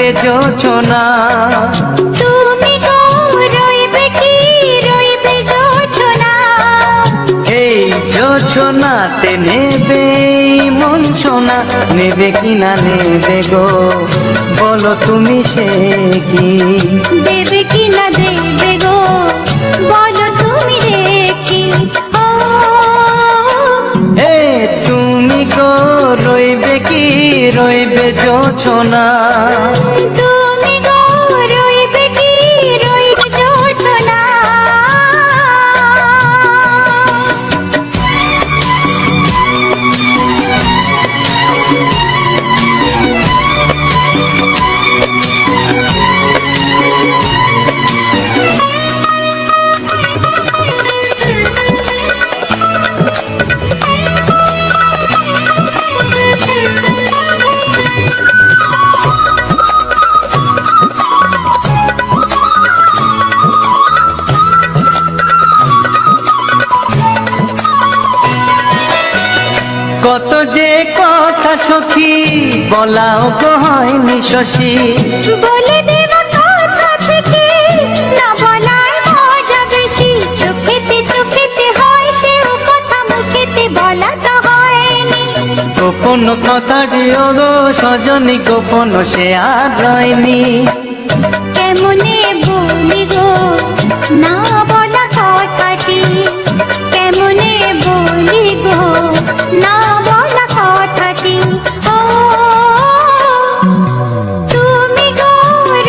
রইবে যোছনা। তুমি গো রইবে কি রইবে যোছনা। এই যোছনাতে নেবে মন সোনা, নেবে কি না নেবে গো বলো তুমি সে কি। দেবে কি না দেবে গো বলো তুমি রেখি। তুমি গো রইবে কি রইবে যোছনা। তুমি গো রইবে কি রইবে যোছনা। কত যে কথা সখী বলাও গো হয়নি শশী। বলে দেব কথা থেকে না বলায় মজা বেশি। চোখেতে চোখেতে হয় সে কথা মুখেতে বলা তো হয়নি। গোপন কথাটি গো সজনী গোপন সে আর রয়নি। কেমনে বলি গো না বলা কথাটি। কেমনে বলি গো না বলা কথাটি। ও তুমি গো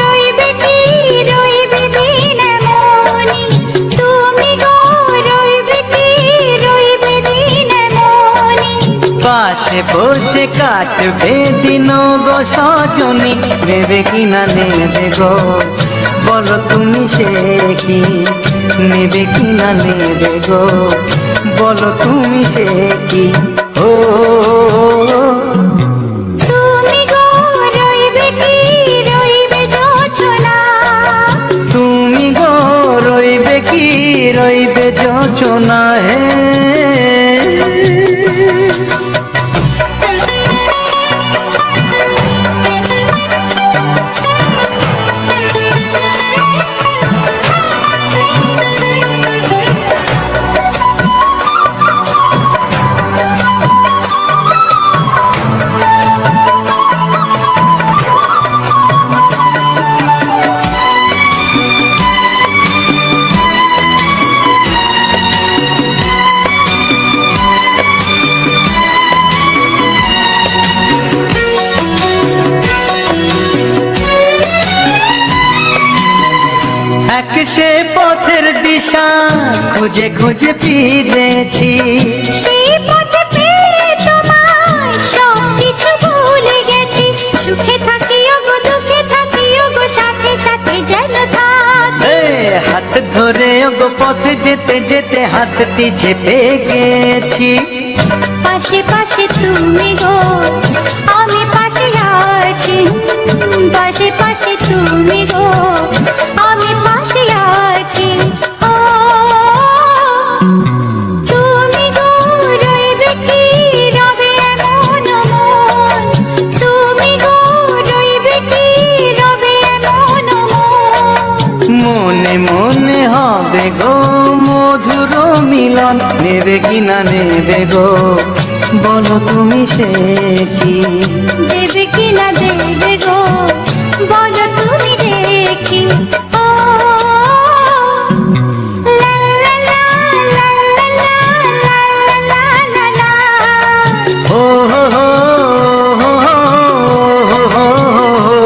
রইবে কি রইবে দিন মনি। তুমি গো রইবে কি রইবে দিন মনি। পাশে বসে কাটবে দিন গো সজনী, নেবে কি না নেবে গো বলো তুমি সে কি। নেবে কি না নেবে গো বলো তুমি সে কি। ও তুমি গো রইবে কি রইবে যোছনা। তুমি গো রইবে কি রইবে যোছনা। হে সে পথের দিশা খুঁজে খুঁজে ফিরেছি। সেই পথে পেয়ে তোমায় সব কিছু ভুলে গেছি। সুখে থাকিও গো দুঃখে থাকিও গো সাথে সাথে যেন থাকি। হাত ধরে গো পথে যেতে যেতে হাতটি চেপে গেছি। পাশে পাশে তুমি গো আমি পাশে আছি। পাশে পাশে তুমি গো আমি পাশে আছি। ও তুমি গো রইবে কি রবে এমন মন। তুমি গো রইবে কি রবে এমন মন। মনে মনে হবে গো মধুর মিলন, নেবে কি না নেবে গো বলো তুমি সে কি। দেবে কি না দেবে গো বলো তুমি দেখি। ও লা লা লা লা লা লা লা লা লা। ও হো হো হো হো হো হো।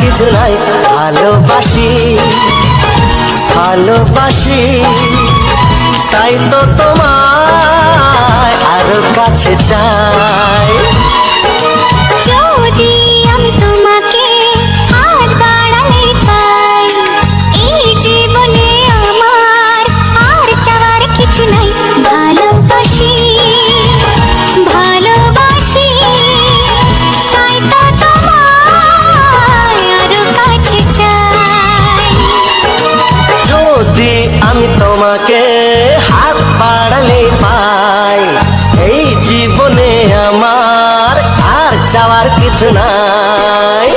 কিছু নাই ভালোবাসি ভালোবাসি তাই তো তোমায় আরো কাছে চাই। যদি আমি তোমাকে হাত বাড়ালে পাই, এই জীবনে আমার আর চাওয়ার কিছু নাই। ভালোবাসি ভালোবাসি, তাই তো তোমায় আরো কাছে চাই। যদি আমি তোমাকে হাত বাড়ালে পাই, এই জীবনে আমার আর চাওয়ার কিছু নাই।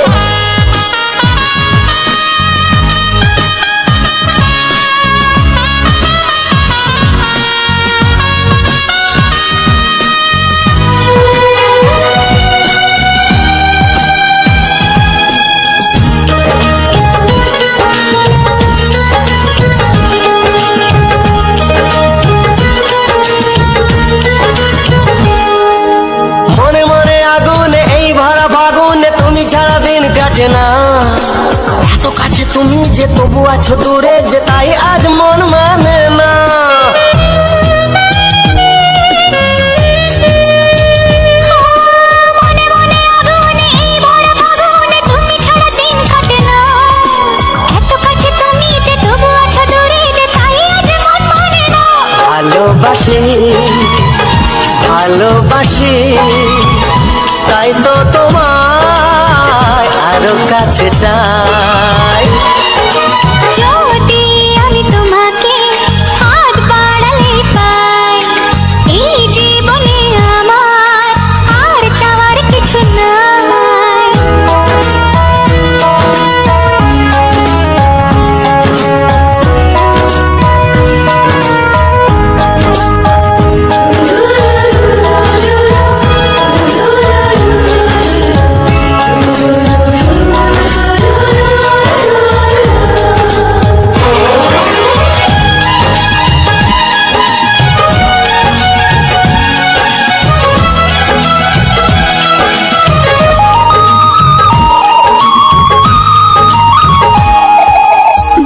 মনে মনে আগুনে এই ভরা ফাগুনে তুমি ছাড়া দিন কাটে না। এত কাছে তুমি যে তবু আছো দূরে, যে তাই আজ মন মানে না। মনে মনে আগুনে এই ভরা ফাগুনে তুমি ছাড়া দিন কাটে না। এত কাছে তুমি যে তবু আছো দূরে, যে তাই আজ মন মানে না। ভালোবাসি ভালোবাসি, তাই তো তোমায় আরো কাছে চাই। যদি আমি তোমাকে হাত বাড়ালে পাই, এই জীবনে আমার আর চাওয়ার কিছু নাই।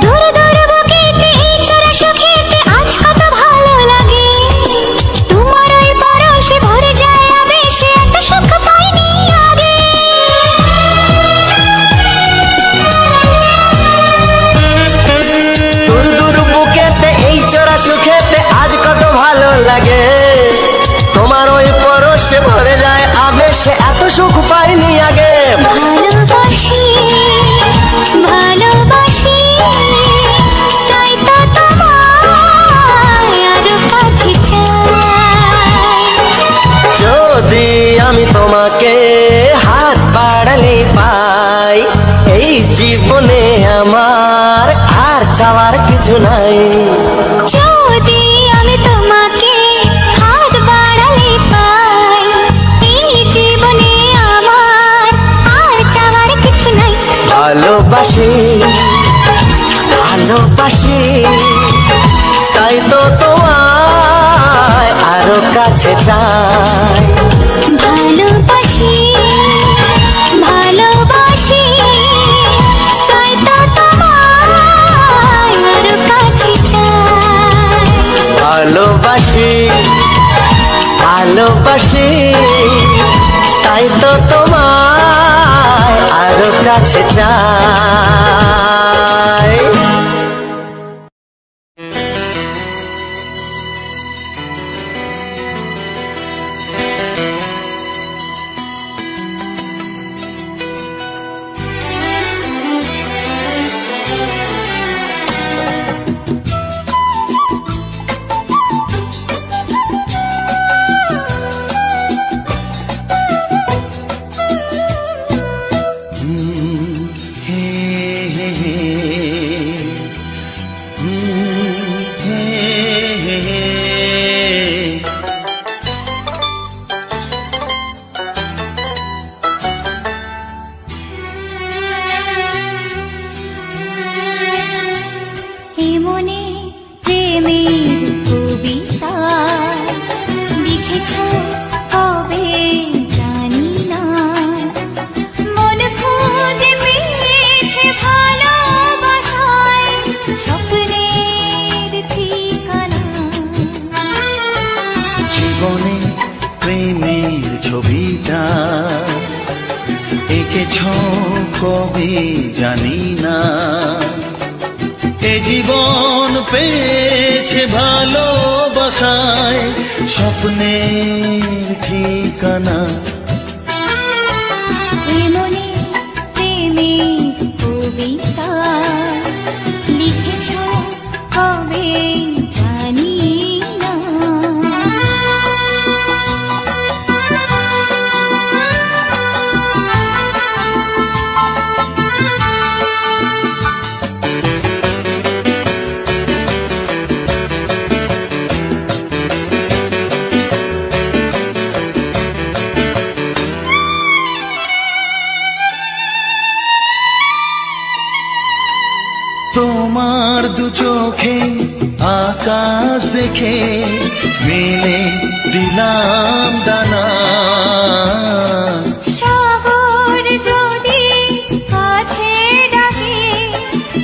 দূর দূর বুকেতে এই চোরা সুখেতে আজ কত ভালো লাগে। তোমার ওই পরশে ভরে যায় আবেশে, এত সুখ পাইনি আগে। দূর দূর বুকেতে এই চোরা সুখেতে আজ কত ভালো লাগে। তোমার ওই পরশে ভরে যায় আবেশে, এত সুখ পাইনি আগে। ভালোবাসি ভালোবাসি, তাই তো তোমায় আরো কাছে চাই। যদি আমি তোমাকে হাত বাড়ালে পাই, এই জীবনে আমার আর চাওয়ার কিছু নাই। যদি আমি তোমাকে হাত বাড়ালে পাই, এই জীবনে আমার আর চাওয়ার কিছু নাই। ভালোবাসি ভালোবাসি, তাই তো তোমায় আরো কাছে চাই। ভালোবাসি ভালোবাসি, তাই তো তোমায় আরো কাছে চাই। ভালোবাসি ভালোবাসি, তাই তো তোমায় আরো কাছে চাই। হে এঁকেছ কবে জানি না, এ জীবন পেয়েছে ভালোবাসায় স্বপ্নের ঠিকানা। এমনি প্রেমের কবিতা লিখেছ কবে জানি না। তোমার দু চোখে আকাশ দেখে মেলে দিলাম দানা। সাগর যদি কাছে ডাকে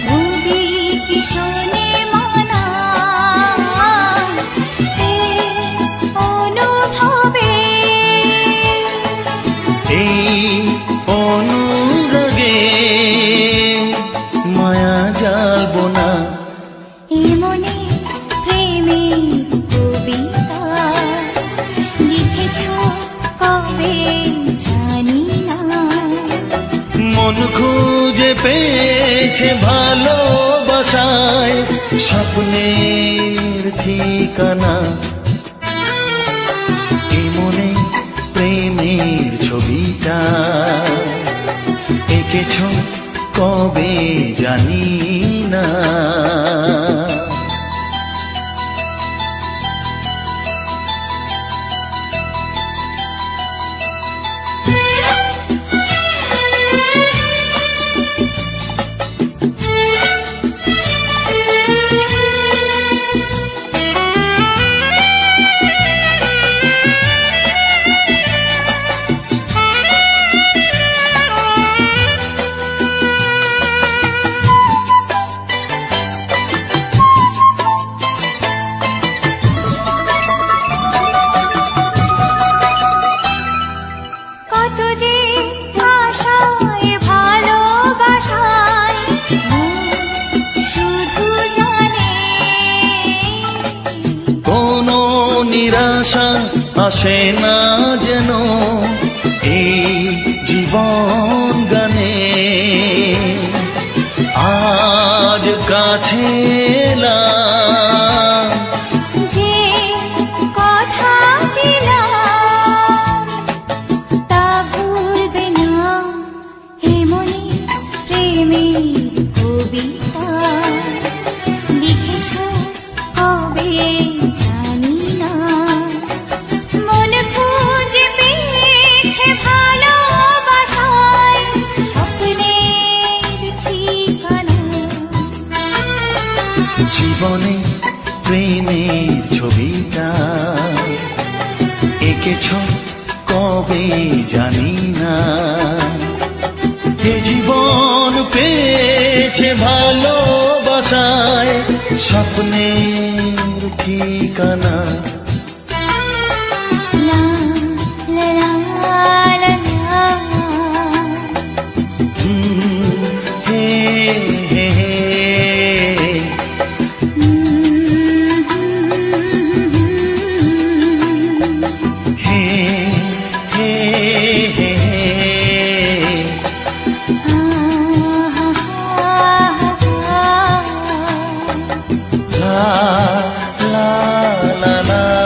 নদী কি শোনে মানা। এই অনুভবে এই অনুরাগে মায়া জ্বালবো না। এমনি প্রেমের কবিতা লিখেছ কবে জানি না। মন খুঁজে পেয়েছে ভালোবাসায় স্বপ্নের ঠিকানা। এমনে প্রেমের ছবিটা এঁকেছ কবে জানি না। কত যে আশায় ভালোবাসায় শুধু জানে। কোনো নিরাশা আসে না যেন এই জীবন গানে। আজ কাছে এলাম যে কথা দিলাম তা ভুলবে না। এমনি প্রেমের কবিতা লিখেছ কবে জানি না। মন খুঁজে পেয়েছে ভালোবাসায় স্বপ্নের ঠিকানা। জীবনে প্রেমের ছবিটা এঁকেছ কবে জানি না। এ জীবন পেয়েছে ভালোবাসায় স্বপ্নের ঠিকানা। লা লা লা লা লা। হে হে হে হে হে হে লা লা লা লা।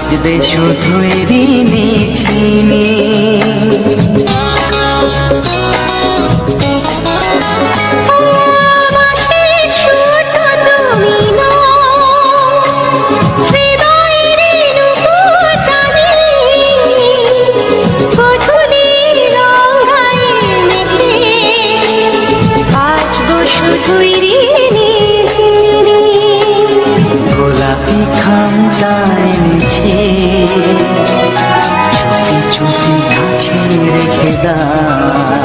বাজবে শুধুই ঋণী ছিনি। গোলাপি খামটা এনেছি, চুপি চুপি কাছে রেখে দাও।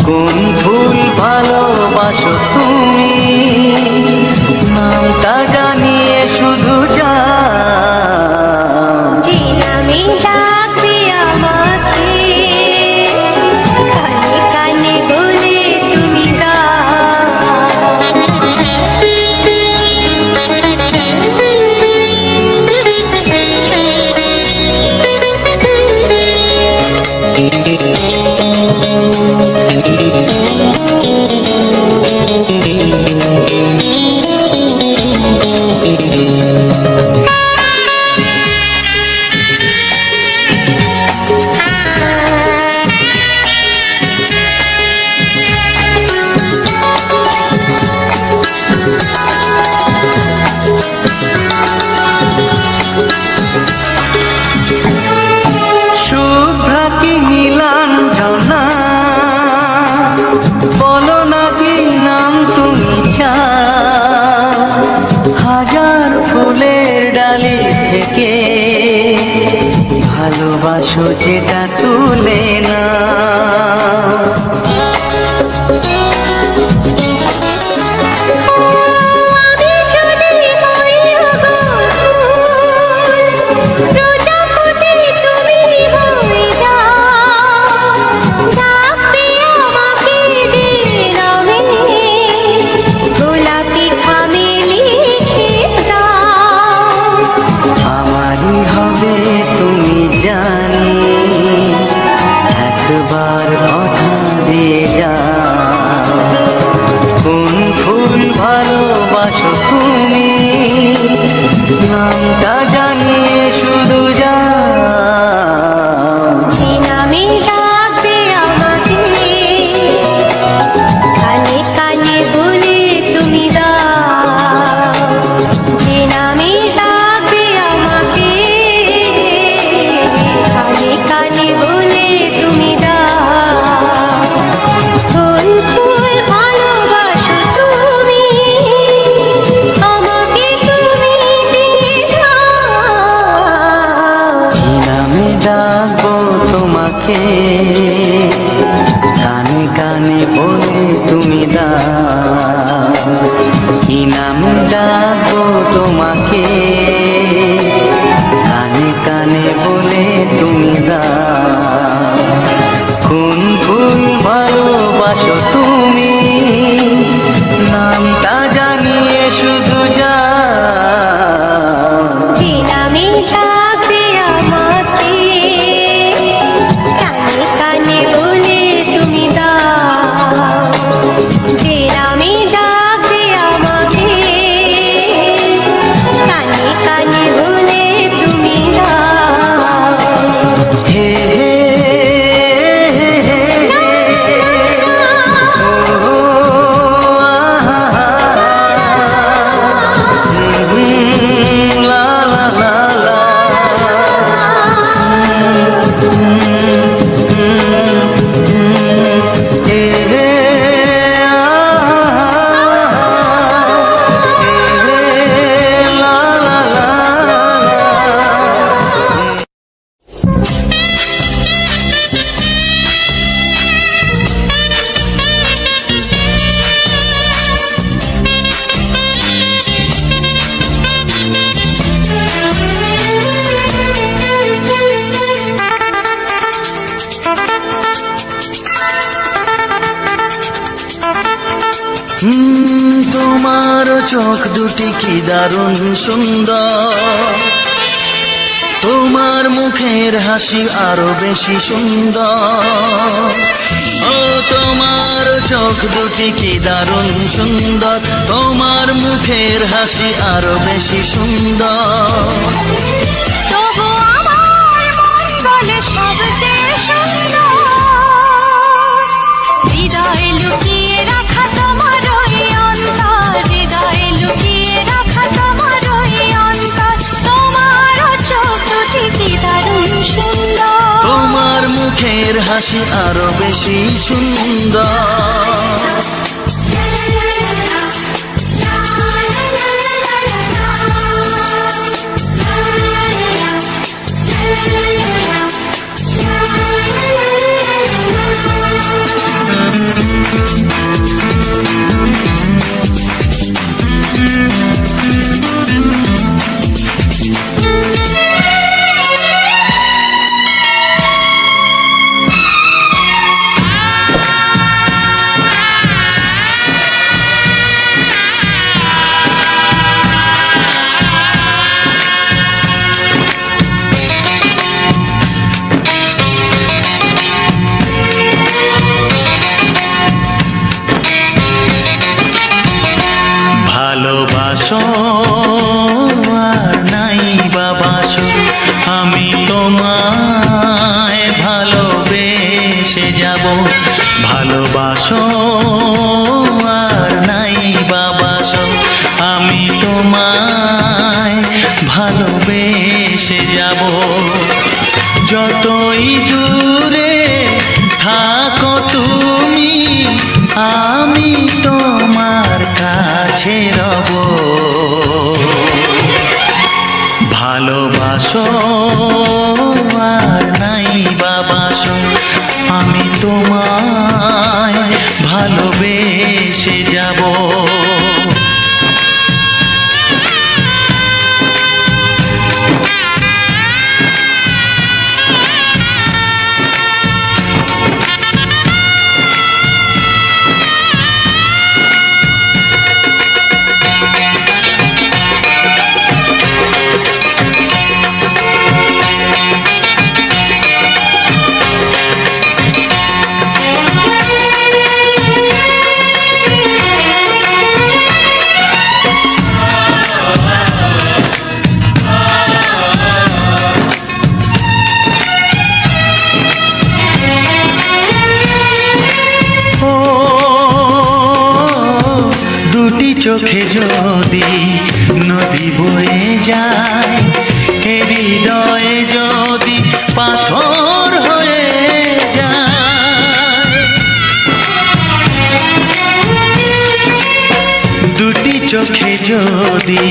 কোন ফুল ভালোবাসো তুমি, নামটা জানিয়ে শুধু যাও। যে নামে ডাকবে আমাকে, কানে কানে বলে তুমি শুভ্রা কি নীলাঞ্জনা, বলো না কি নাম তুমি চাও। হাজার ফুলের ডালি থেকে ভালোবাসো যেটা তুলে না। আমারই হবে তুমি জানি, একবার কথা দিয়ে যাও। কোন ফুল ভালোবাসো তুমি, নামটা জানিয়ে শুধু যাও। যে নামে ডাকবে আমাকে, কানে কানে বলে তুমি দাও। যে নামে ডাকবে আমাকে, কানে কানে বলে তুমি দাও। কোন ফুল ভালোবাসো তুমি, আমাকে তুমি দিয়ে যাও। কি নামে ডাকবো তোমাকে, কানে কানে বলে তুমি দাও। কি নামে ডাকবো তোমাকে, কানে কানে বলে তুমি দাও। কোন ফুল ভালোবাসো তুমি, নামটা জানিয়ে শুধু যাও। যে নামে ডাকবে আমাকে, কানে কানে বলে তুমি দাও। যে নামে ডাকবে আমাকে, কানে কানে বলে তুমি দাও। হে হে হে হে হে, ও আহা, লা লা লা লা, হে হে লা লা লা লা। তোমার চোখ দুটি কি দারুণ সুন্দর, তোমার মুখের হাসি আরো বেশি সুন্দর। ও তোমার চোখ দুটি কি দারুণ সুন্দর, তোমার মুখের হাসি আরো বেশি সুন্দর। যে সবচেয়ে সুন্দর। হৃদয়ে লুকিয়ে রাখা তোমার ওই অন্তর, হৃদয়ে লুকিয়ে রাখা তোমার ওই অন্তর। তোমারও চোখ দুটি কি দারুণ সুন্দর, তোমার মুখের হাসি আরো বেশি সুন্দর। ভালোবাসো আর নাই বাবাসো, আমি তোমায় ভালোবেসে যাব। ভালোবাসো আর নাই বাবাসো, আমি তোমায় ভালোবেসে যাব। যতই দূরে থাকো তুমি, আমি তোমার কাছে রব। ভালোবাসো আর নাই বাবাসো, আমি তোমায় ভালোবেসে যাব। চোখে যদি নদী বয়ে যায়, হৃদয়ে যদি পাথর হয়ে যায়। দুটি চোখে যদি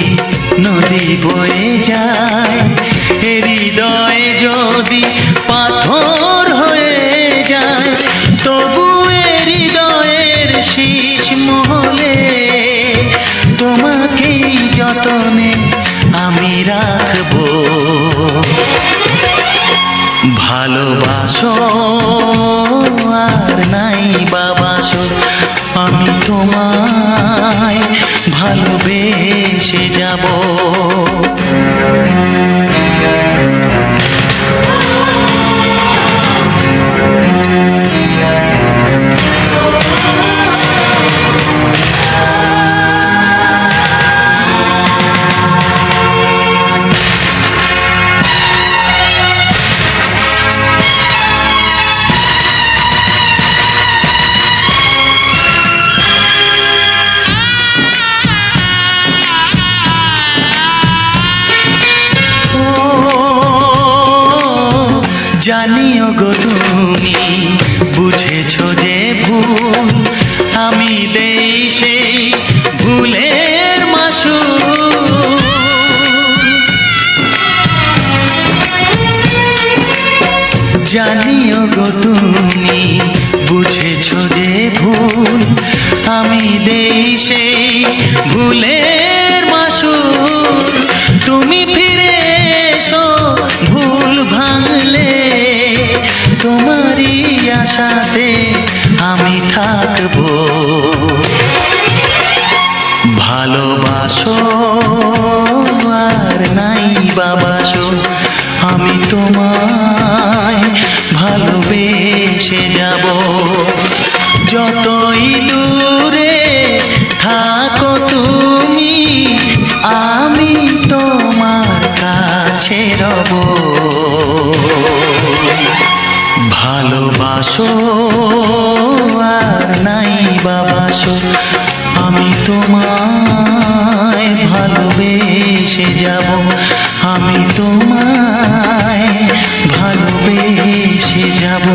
নদী বয়ে যায়, হৃদয়ে যদি পাথর হয়ে যায়, তবু হৃদয়ের শীষ মহলে তোমাকেই যতনে আমি রাখবো। ভালোবাসো আর নাই বাবাসো, আমি তোমায় ভালোবেসে যাব। জানিও গো তুমি বুঝেছো যে ভুল, আমি দেই সেই ভুলের মাসুল। জানিও গো তুমি বুঝেছো যে ভুল, আমি দেই সেই ভুলের মাসুল। তুমি ফিরে এসো ভুল ভাঙলে, তোমারই আশাতে আমি থাকবো। ভালোবাসো আর নাই বাবাসো, আমি তোমায় ভালোবেসে যাব। যতই দূরে থাকো তুমি, আমি তোমার কাছে রব। ভালোবাসো আর নাই বাবাসো, আমি তোমায় ভালোবেসে যাব, আমি তোমায় ভালোবেসে যাব।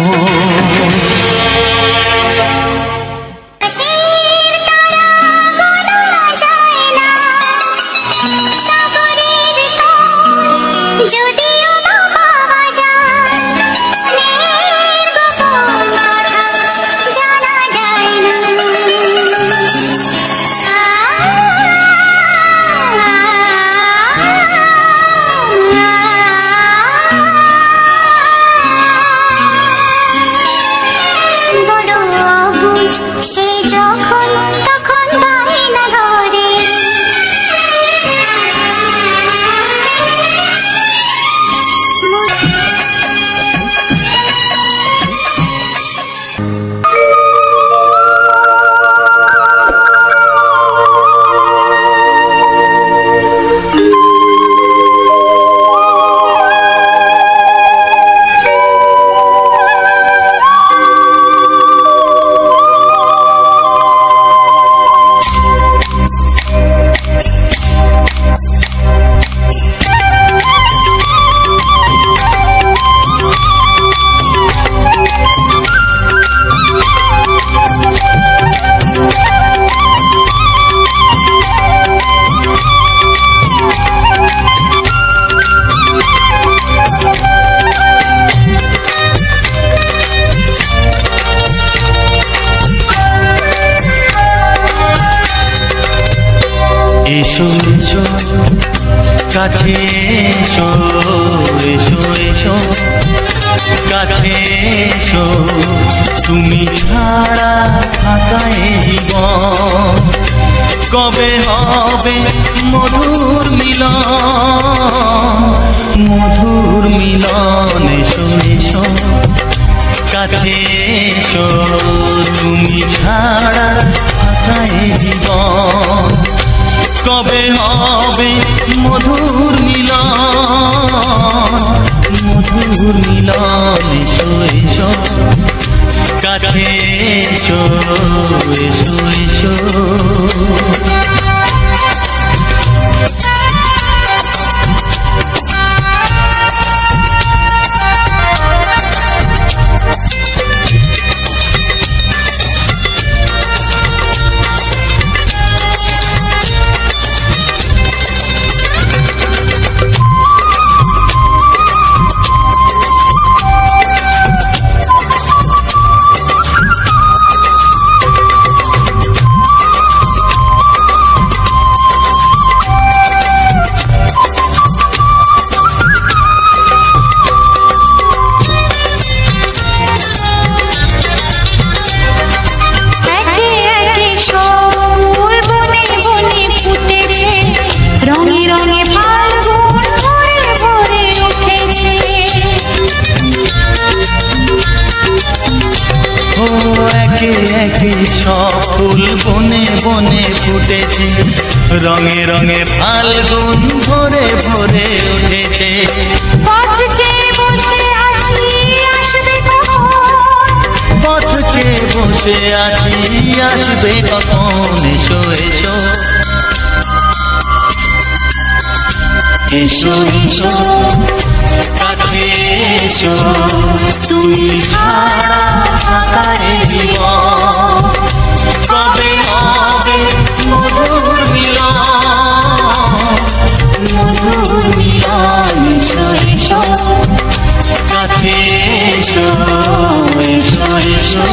এসো এসো কাছে এসো, এসো এসো কাছে এসো, তুমি ছাড়া থাকা এ জীবন কবে হবে মধুর মিলন, মধুর মিলন। এসো এসো কাছে এসো, তুমি ছাড়া থাকা এ জীবন কবে হবে মধুর মিলন, মধুর মিলন। এসো এসো কাছে এসো, এসো এসো। সব ফুল বনে বনে ফুটেছে, রঙে রঙে ফাল্গুন ভরে ভরে উঠেছে। পথ চেয়ে বসে আছি আসবে কখন, পথ চেয়ে বসে আছি আসবে কখন। এসো এসো এসো এসো কাছে এসো, তুমি ছাড়া থাকা এ জীবন কবে হবে মধুর মিলন, মধুর মিলন। এসো এসো কাছে এসো, এসো এসো।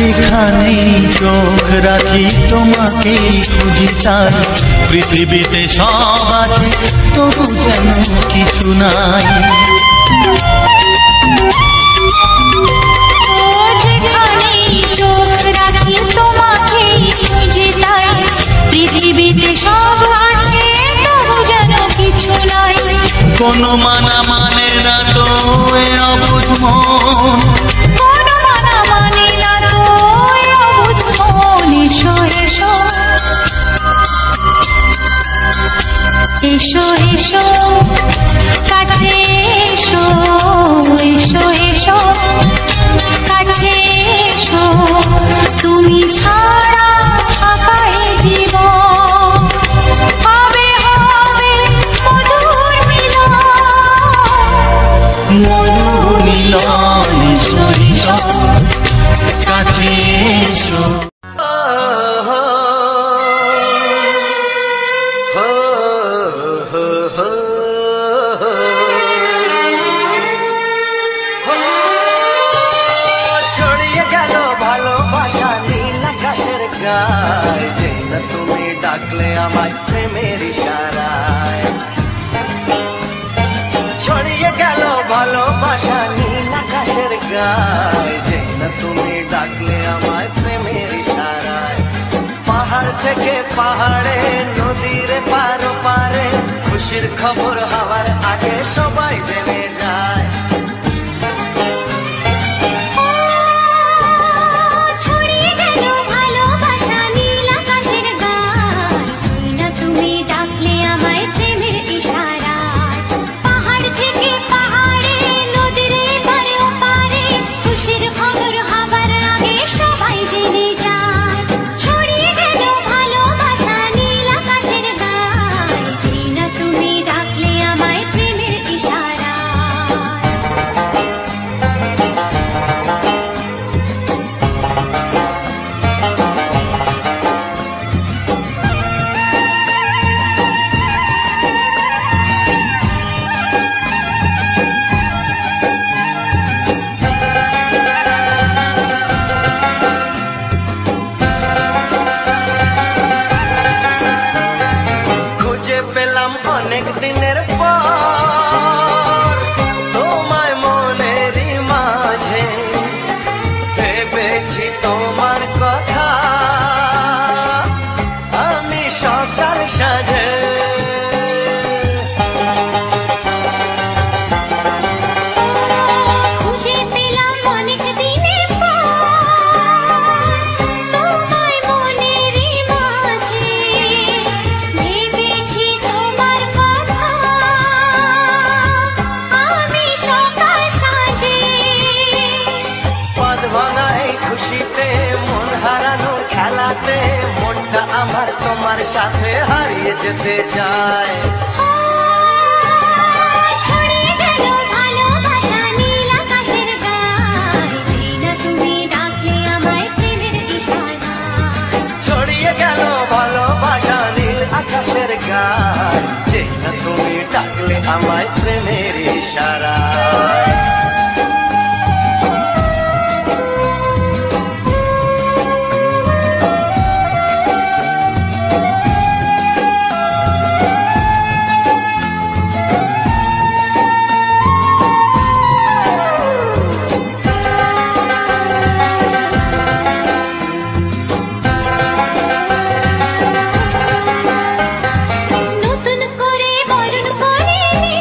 যেখানেই চোখ রাখি তোমাকেই খুঁজি তাই, পৃথিবীতে সব আছে তবু যেন কিছু নাই। যেখানেই চোখ রাখি তোমাকেই খুঁজি তাই, পৃথিবীতে সব আছে তবু যেন কিছু নাই। কোনো মানা মানে না তো এ অবুঝ মন, কোনো মানা মানে না তো এ অবুঝ মন। এসো এসো এসো এসো কাছে এসো, এসো এসো কাছে এসো, তুমি ছাড়া ফাঁকা এ জীবন। হবে হবে মধুর মিলন, মধুর মিলন। এসো এসো কাছে এসো। ছড়িয়ে গেল ভালোবাসা নীল আকাশের গায়ে, যেই না তুমি ডাকলে আমায় প্রেমের ইশারায়। ছড়িয়ে গেল ভালোবাসা নীল আকাশের গায়ে, যেই না তুমি ডাকলে আমায় প্রেমের ইশারায়। পাহাড় থেকে পাহাড়ে নদীর পারো পারে, খুশির খবর হওয়ার আগে সবাই জেনে যায়। ছড়িয়ে গেল ভালোবাসা নীল আকাশের গায়ে, যেই না তুমি ডাকলে আমায় প্রেমের ইশারায়। পাহাড় থেকে পাহাড়ে নদীর পারে ওপারে, খুশির খবর হবার আগে সবাই জেনে যায়। ছড়িয়ে গেল ভালোবাসা নীল আকাশের গায়ে, যেই না তুমি ডাকলে আমায় প্রেমের ইশারায়। খুঁজে পেলাম অনেক দিনের পর তোমায় মনেরই মাঝে, ভেবেছি তোমার কথা আমি সকাল সাজে। খুঁজে পেলাম অনেক দিনের পর তোমায় মনেরই মাঝে, ভেবেছি তোমার কথা আমি সকাল সাজে। পদ ভাঙা এই খুশিতে মন হারানোর খেলাতে, মনটা আমার তোমার সাথে হারিয়ে যেতে চায়। ছড়িয়ে গেল ভালোবাসা নীল আকাশের গায়ে, যেই না তুমি ডাকলে আমায় প্রেমের ইশারায়। ছড়িয়ে গেল ভালোবাসা নীল আকাশের গায়ে, যেই না তুমি ডাকলে আমায় প্রেমের ইশারায়। নতুন করে বরণ করিনি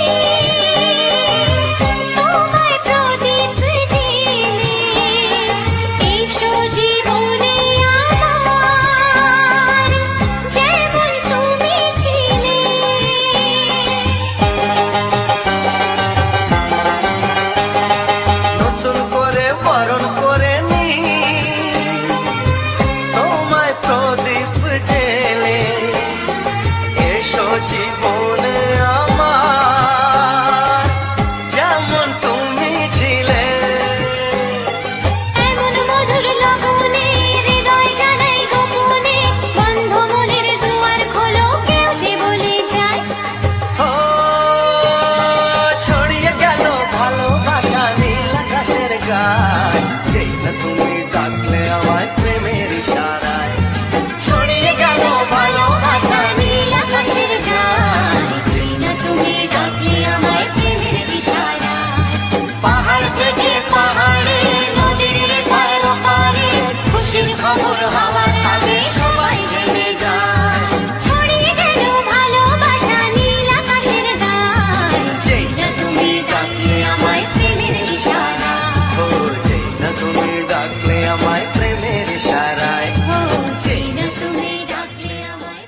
পাহাড় থেকে পাহাড়ে নদীর পার পারে খুশির খবর হওয়ার আগে সবাই জেনে যায়। ছড়িয়ে গেল ভালোবাসা নীল আকাশের গায়, যেই না তুমি ডাকলে আমায় প্রেমের ইশারা, ও যেই না তুমি ডাকলে আমায় প্রেমের ইশারায়, ও যেই না তুমি ডাকলে আমায়।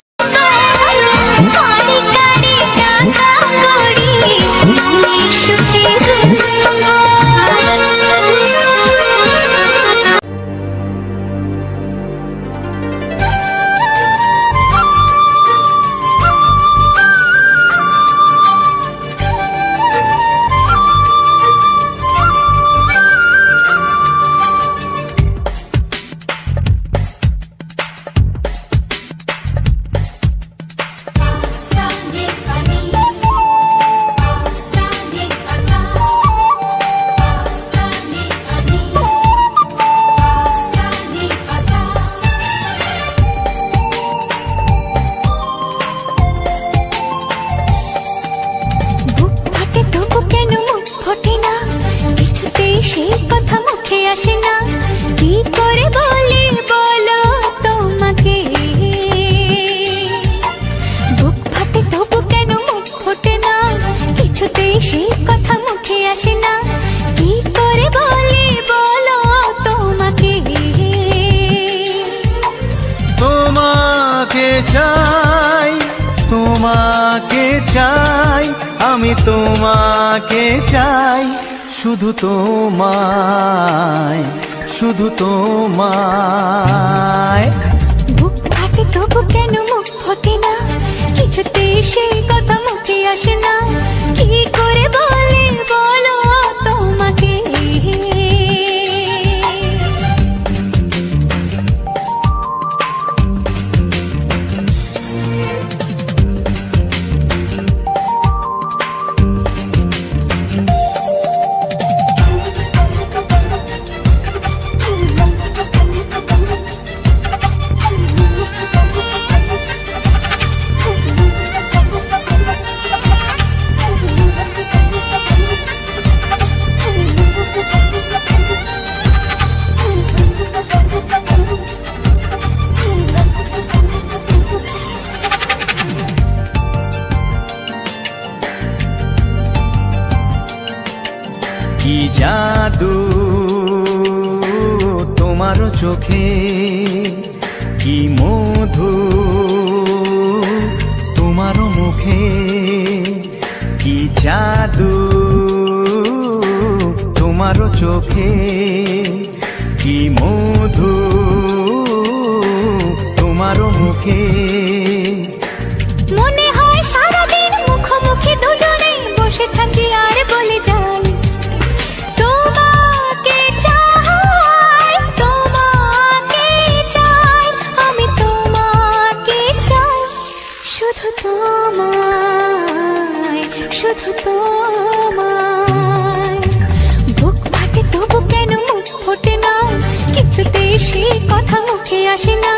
পানি কাড়ি টাকা করি সুখে চাই, তোমাকে চাই, আমি তোমাকে চাই, শুধু তোমায়, শুধু তোমায়। বুক ফাটে তবু কেন মুখ ফোটে না, কিছুতে সেই কথা মুখে আসে না, কি করে বলে বলো তোমাকে। কি জাদু তোমার চোখে, কি মধু তোমার মুখে, কি জাদু তোমার চোখে, কি মধু তোমার মুখে। মনে হয় সারাদিন মুখোমুখি দুজনে বসে থাকি আর বলে যাই, তোমাকে চাই, তোমাকে চাই, আমি তোমাকে চাই, শুধু তোমায়, শুধু তোমায়। বুক ফাটে তবু কেন মুখ ফোটে না, কিছুতে সেই কথা মুখে আসে না,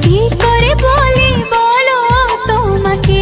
কি করে বলে বলো তোমাকে।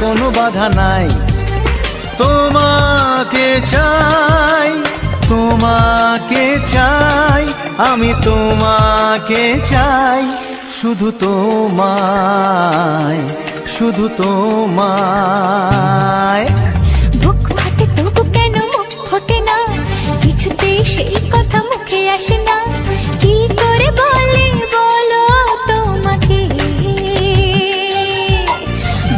কোনো বাধা নাই, তোমাকে চাই, তোমাকে চাই, আমি তোমাকে চাই, শুধু তোমায়, শুধু তোমায়। বুক ফাটে তবু কেন মুখ ফোটে না, কিছুতেই সেই কথা মুখে আসে না, কি করে বলে বলো তোমাকে।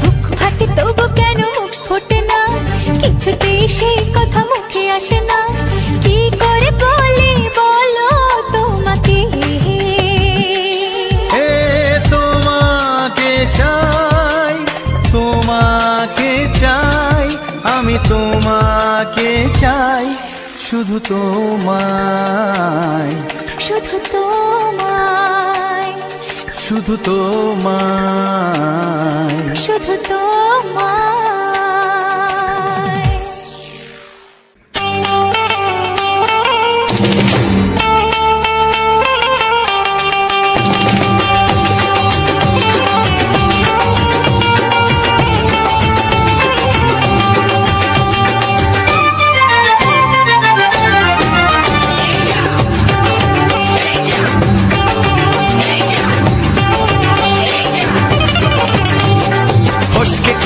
বুক ফাটে তবু কেন মুখ ফোটে না, কিছুতেই সেই কথা মুখে আসে না, কি করে বলে বলো তোমাকে। হে তোমাকে চাই, তোমাকে চাই, আমি তোমাকে চাই, শুধু তোমায়, শুধু তোমায়, শুধু তোমায়, শুধু তোমায়।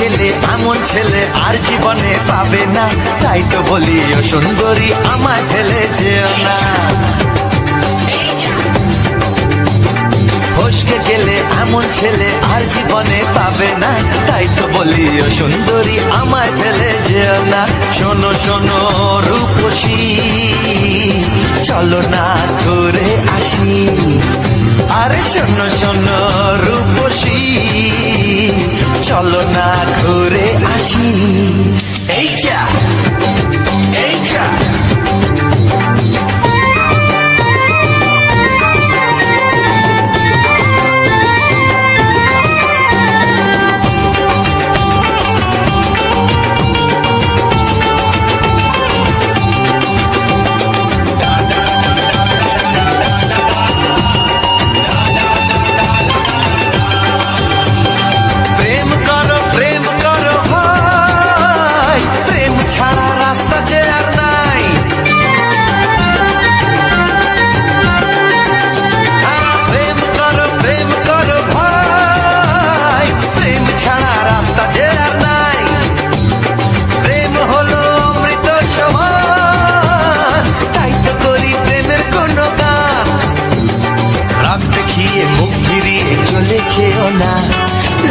গেলে এমন ছেলে আর জীবনে পাবে না, তাই তো বলি ও সুন্দরী আমায় ফেলে যেও না। ফসকে গেলে এমন ছেলে আর জীবনে পাবে না, তাই তো বলি ও সুন্দরী আমায় ফেলে যেও না। শোনো শোনো রূপসী, চলো না ঘুরে আসি। আরে শোনো শোনো রূপসী, চলো না ঘুরে আসি। এই যা, এই যা।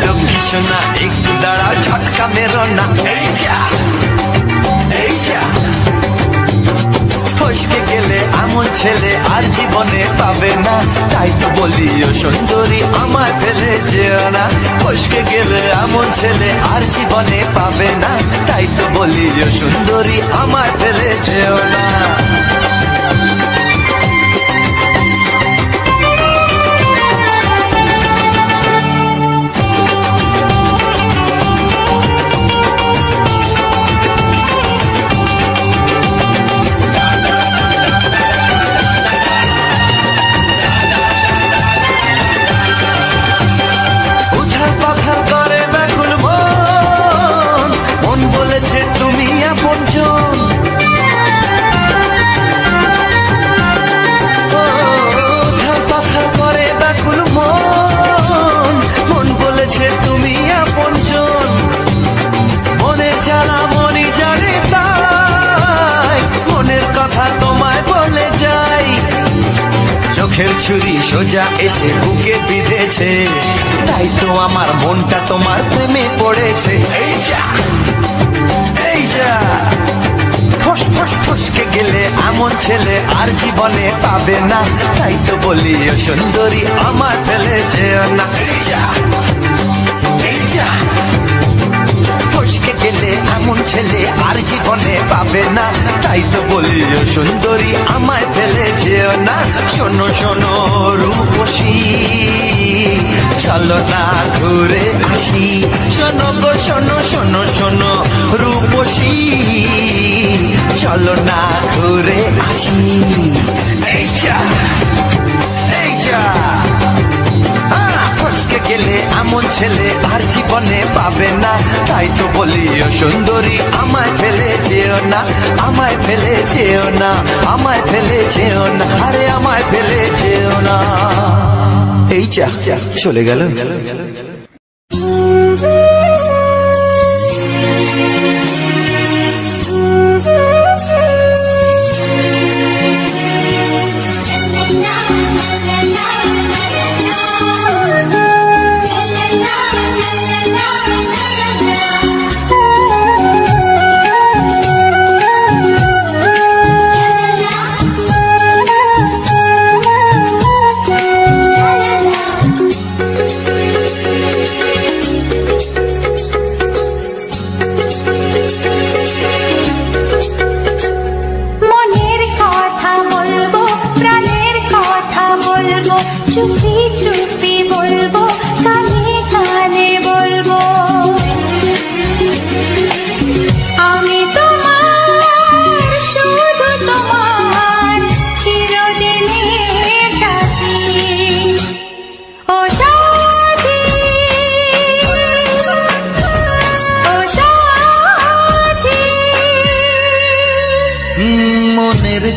লক্ষ্মী সোনা একটু দাঁড়াও, ঝটকা মেরো না। এই যা, এই যা। ফসকে গেলে এমন ছেলে আর জীবনে পাবে না, তাই তো বলি ও সুন্দরী আমায় ফেলে যেও না। ফসকে গেলে এমন ছেলে আর জীবনে পাবে না, তাই তো বলি ও সুন্দরী আমায় ফেলে যেও না। চোখের ছুরি সোজা এসে বুকে বিঁধেছে, তাই তো আমার মনটা তোমার প্রেমে পড়েছে। এই যা, এই যা। ফস ফস ফসকে গেলে এমন ছেলে আর জীবনে পাবে না, তাই তো বলি ও সুন্দরী আমায় ফেলে যেও না। এই যা, এই যা। ফসকে গেলে এমন ছেলে আর জীবনে পাবে না, তাই তো বলি ও সুন্দরী আমায় ফেলে যেও না। শোনো শোনো রূপসী, চলো না ঘুরে আসি। শোনো গো শোনো, শোনো শোনো রূপসী, চলো না ঘুরে আসি। এই যা, এই যা। ফসকে গেলে এমন ছেলে আর জীবনে পাবে না, তাই তো বলি ও সুন্দরী আমায় ফেলে যেও না, আমায় ফেলে যেও না, আমায় ফেলে যেও না, আরে আমায় ফেলে যেও না। এই যা, চলে গেল।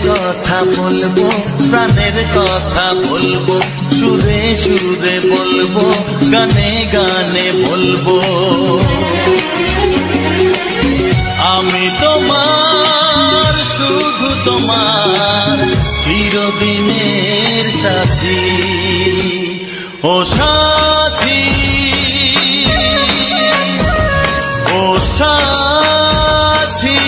কথা বলবো, প্রাণের কথা বলবো, সুরে সুরে বলবো, গানে গানে বলবো। আমি তোমার, শুধু তোমার, চিরদিনের সাথী। ও সাথী, ও সাথী।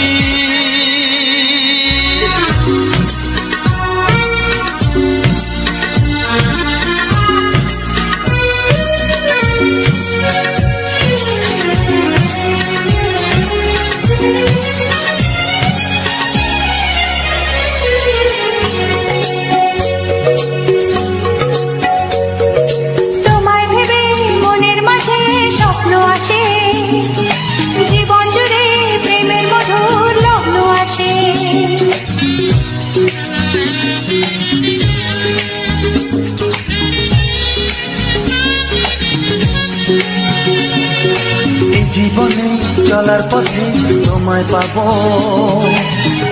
জীবনে চলার পথে তোমায় পাবো,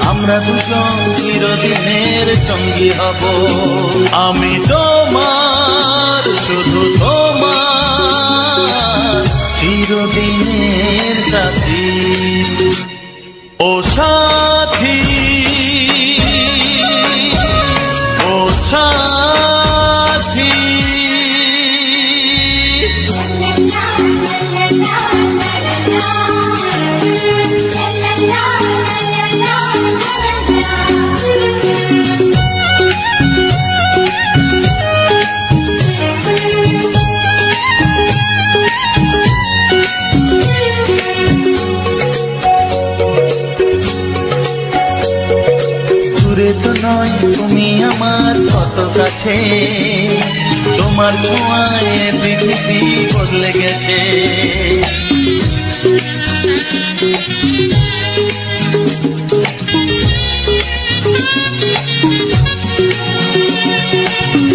আমরা দুজন চিরদিনের সঙ্গী হব। আমি তোমার, শুধু তোমার, চিরদিনের সাথী। ও সাথী, ও সাথী। তো নয় তুমি আমার কত কাছে, তোমার ছোঁয়ায় পৃথিবী বদলে গেছে।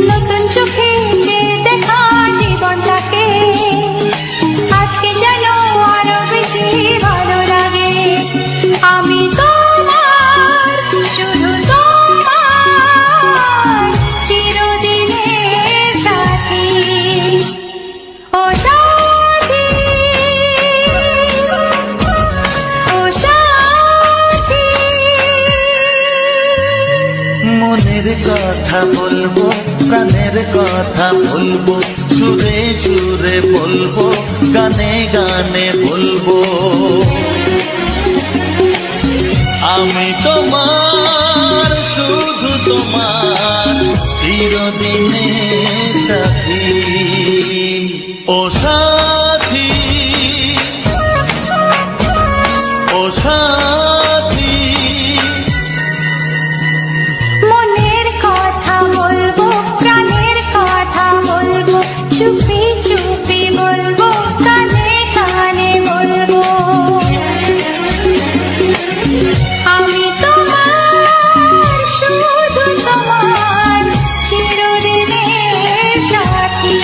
নতুন চোখে যে দেখা জীবনটাকে আজকে যেন আরো বেশি ভালো লাগে। আমি তোমার, শুধু তোমার, চিরদিনের সাথী। ও সাথী, ও সাথী। মনের কথা বলবো, প্রাণের কথা বলবো, সুরে সুরে বলবো, গানে গানে বলবো। আমি তোমার, শুধু তোমার, চিরদিনের সাথী। ও সাথী, ও সাথী। মনের কথা বলবো, প্রাণের কথা বলবো, চুপি চুপি বলবো, কানে কানে বলবো। আমি তোমার, শুধু তোমার, চিরদিনের সাথী।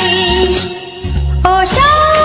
ও সাথী।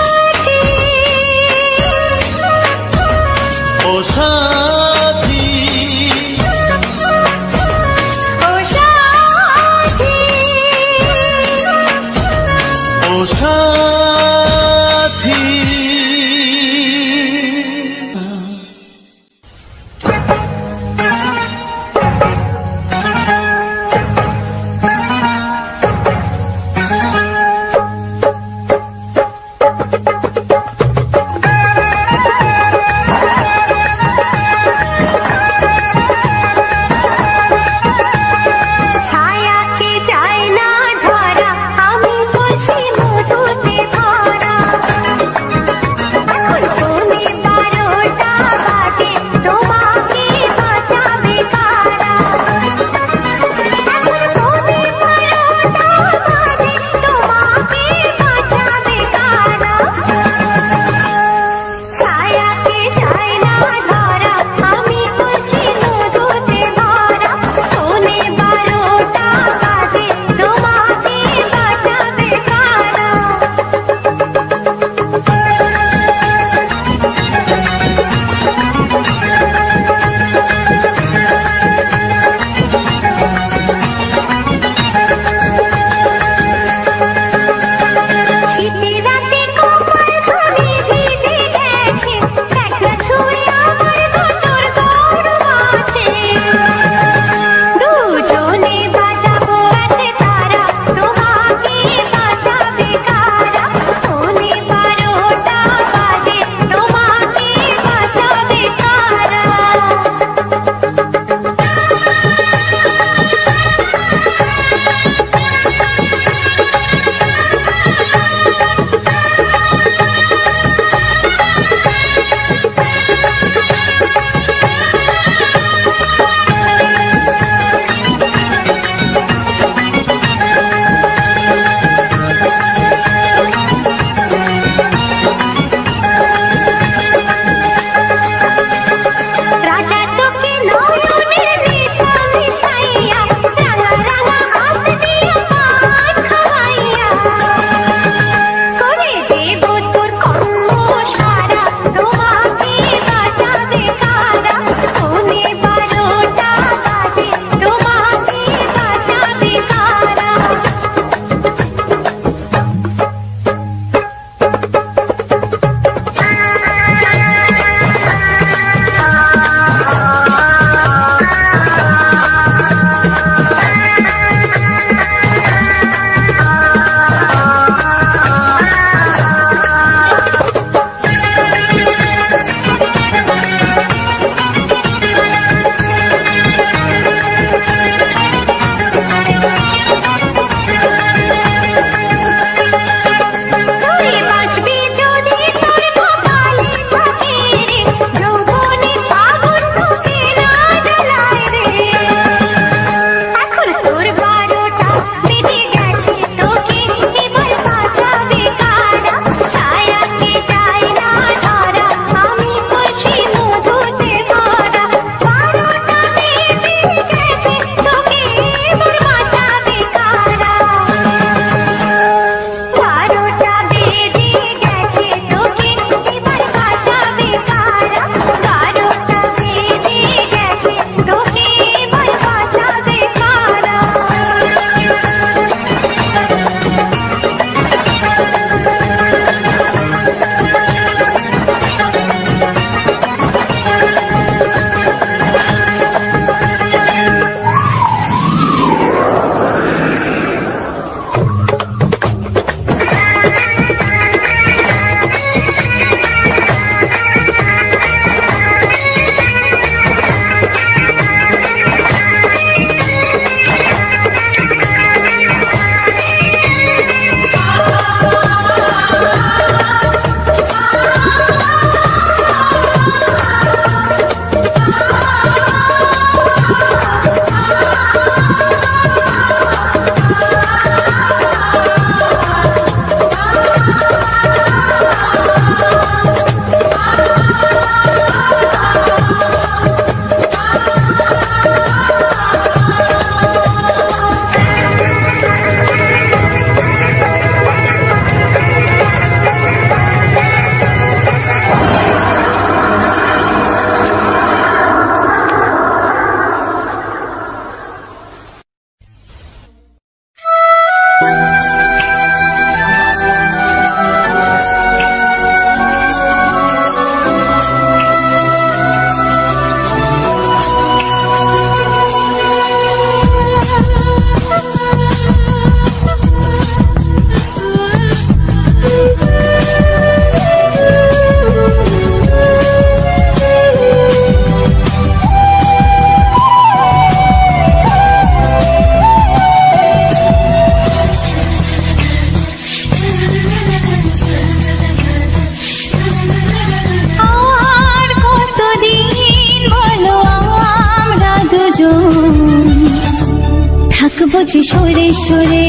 থাকবো যে সরে সরে,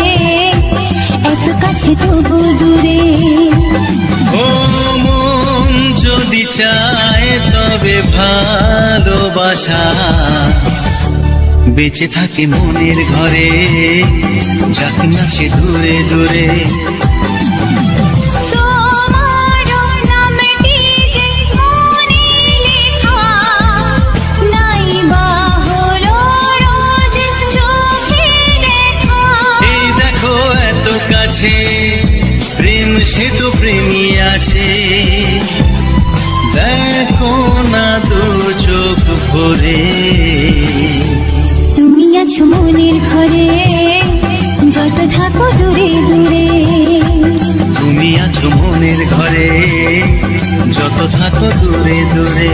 এত কাছে তবু দূরে। ও মন যদি চায় তবে ভালোবাসা বেঁচে থাকে মনের ঘরে, যাক না সে দূরে দূরে। প্রেম সে তো প্রেমী আছে, দেখো না দু চোখ ভরে। তুমি আছো মনের ঘরে, যত থাকো দূরে দূরে। তুমি আছো মনের ঘরে, যত থাকো দূরে দূরে।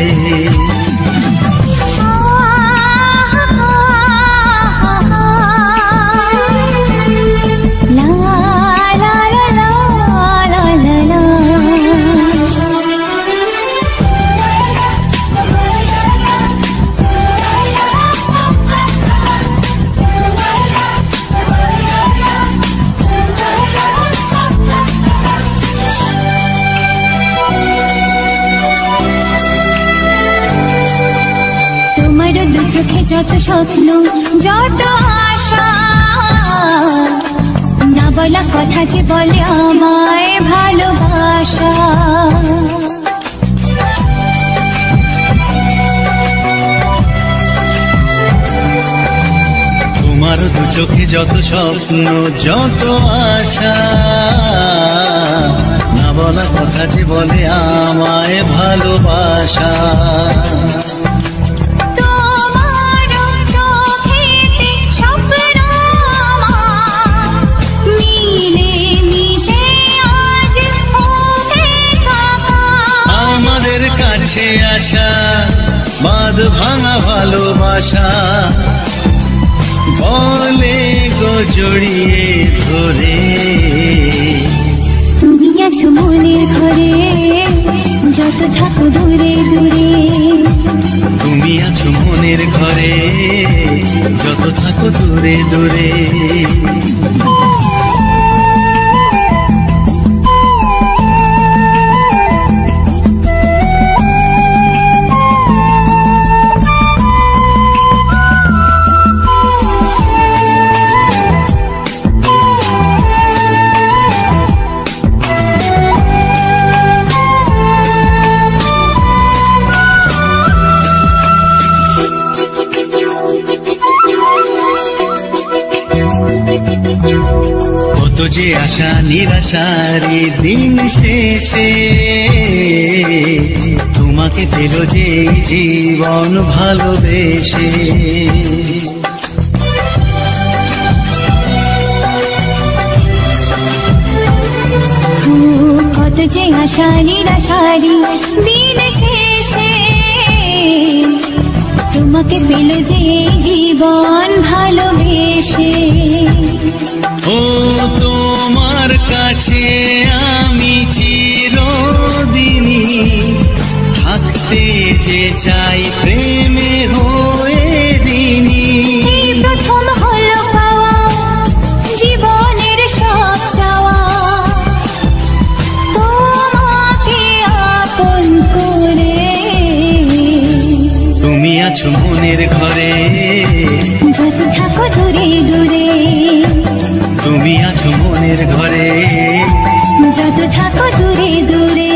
চোখে যত স্বপ্ন, যত আশা, না বলা কথা যে বলে আমায় ভালোবাসা। তোমার দু চোখে যত স্বপ্ন, যত আশা, না বলা কথা যে বলে আমায় ভালোবাসা। কাছে আসা বাঁধ ভাঙা ভালোবাসা, বলে গো জড়িয়ে ধরে। তুমি আছো মনের ঘরে, যত থাকো দূরে দূরে। তুমি আছো মনের ঘরে, যত থাকো দূরে দূরে। কত যে আশা নিরাশারি দিন শেষে, তোমাকে পেল যে জীবন ভালোবেসে। কত যে আশা নিরাশারি দিন শেষে, তোমাকে পেল যে জীবন ভালোবেসে। ও তোমার কাছে আমি চিরদিনই থাকতে যে চাই প্রেমে হয়ে ঋণী। এই প্রথম হলো পাওয়া জীবনের সব চাওয়া, তোমাকে আপন করে। তুমি আছো মনের ঘরে, যত থাকো দূরে দূরে। তুমি আছো মনের ঘরে, যত থাকো দূরে দূরে।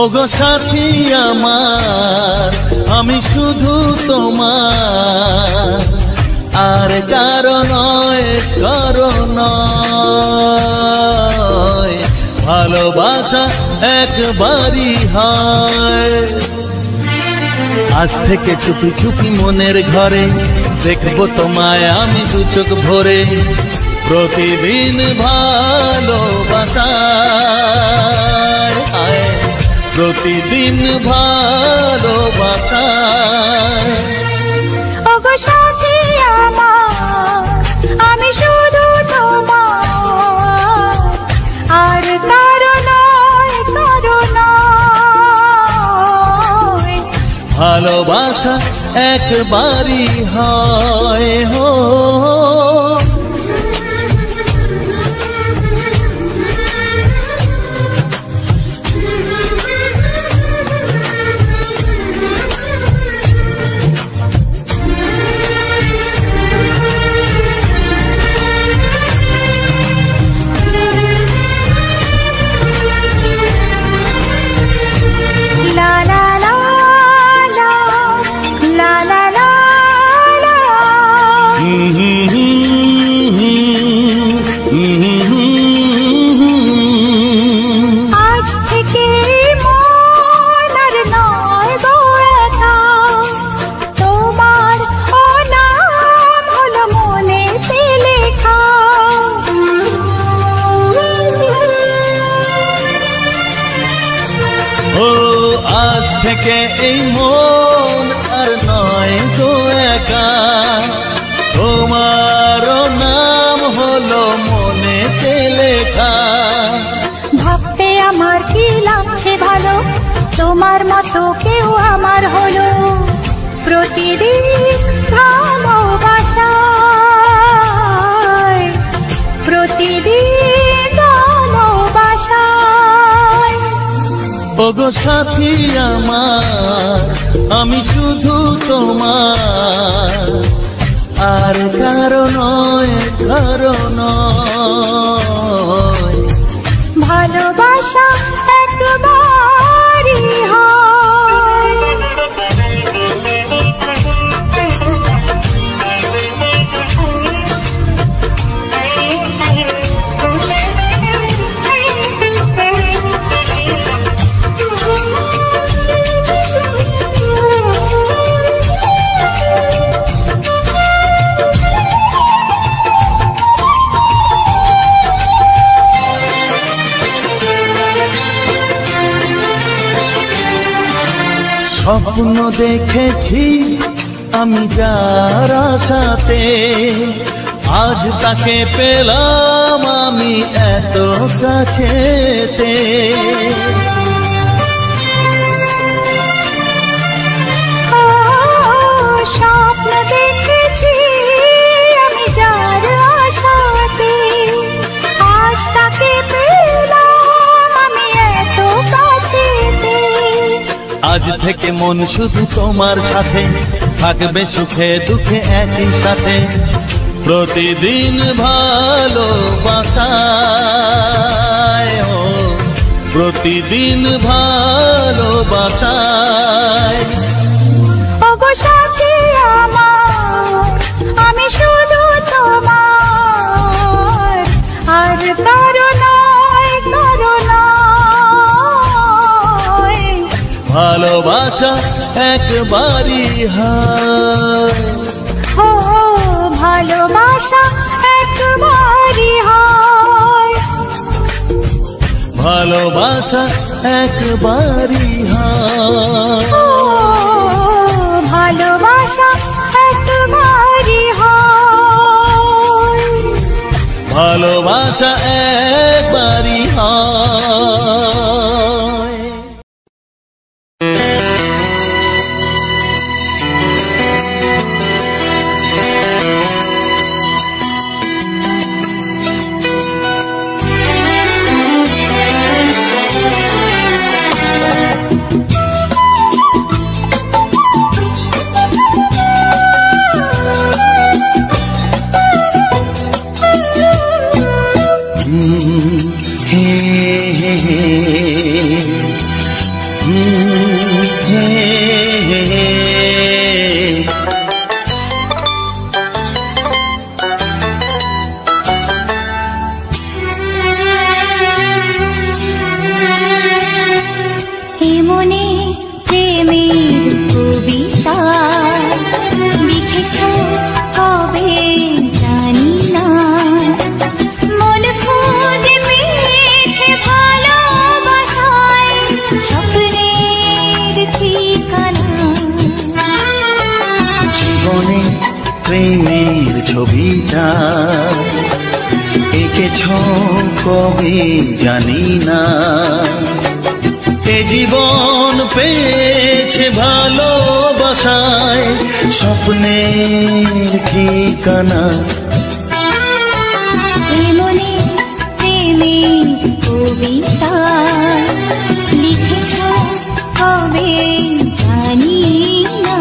ওগো সাথী আমার আমি শুধু তোমার, আর কারো নয় কারো নয়। ভালোবাসা একবারই হয়। আজ থেকে চুপি চুপি মনের ঘরে দেখবো তোমায় আমি দু চোখ ভরে। প্রতিদিন ভালোবাসায়, প্রতিদিন ভালোবাসায়। ওগো সাথী আমার আমি শুধু তোমার, আর কারো নয় কারো নয়। ভালোবাসা একবারই হয় হো। থেকে এই মন আর নয় গো একা, তোমারও নাম হলো মনেতে লেখা। ভাবতে আমার কি লাগছে ভালো, তোমার মতো কেউ আমার হলো। প্রতিদিন ভালোবাসায়, প্রতিদিন ভালোবাসায়। ওগো সাথী আমার আমি শুধু তোমার, আর কারো নয় কারো নয়। ভালোবাসা একবারই হয়। স্বপ্ন দেখেছি আমি যার আশাতে, আজ তাকে পেলাম আমি এত কাছেতে। স্বপ্ন দেখেছি আমি যার আশাতে, আজ তাকে পেলাম আমি এত কাছেতে। আজ থেকে মন শুধু তোমার সাথে, থাকবে সুখে দুঃখে একই সাথে। প্রতিদিন ভালোবাসায়, প্রতিদিন ভালোবাসায়। ওগো সাথী আমার আমি শুধু তোমার, আর কারো নয় কারো নয়। ভালোবাসা একবারই হয়। ও ভালোবাসা একবারই হয়। ভালোবাসা একবারই হয়। ও ভালোবাসা একবারই হয়। ভালোবাসা একবারই হয়। ছবিটা এঁকেছ কবে জানি না। এ জীবন পেয়েছে ভালোবাসায় স্বপ্নের ঠিকানা। মনে প্রেমের কবিতা লিখেছ কবে জানি না।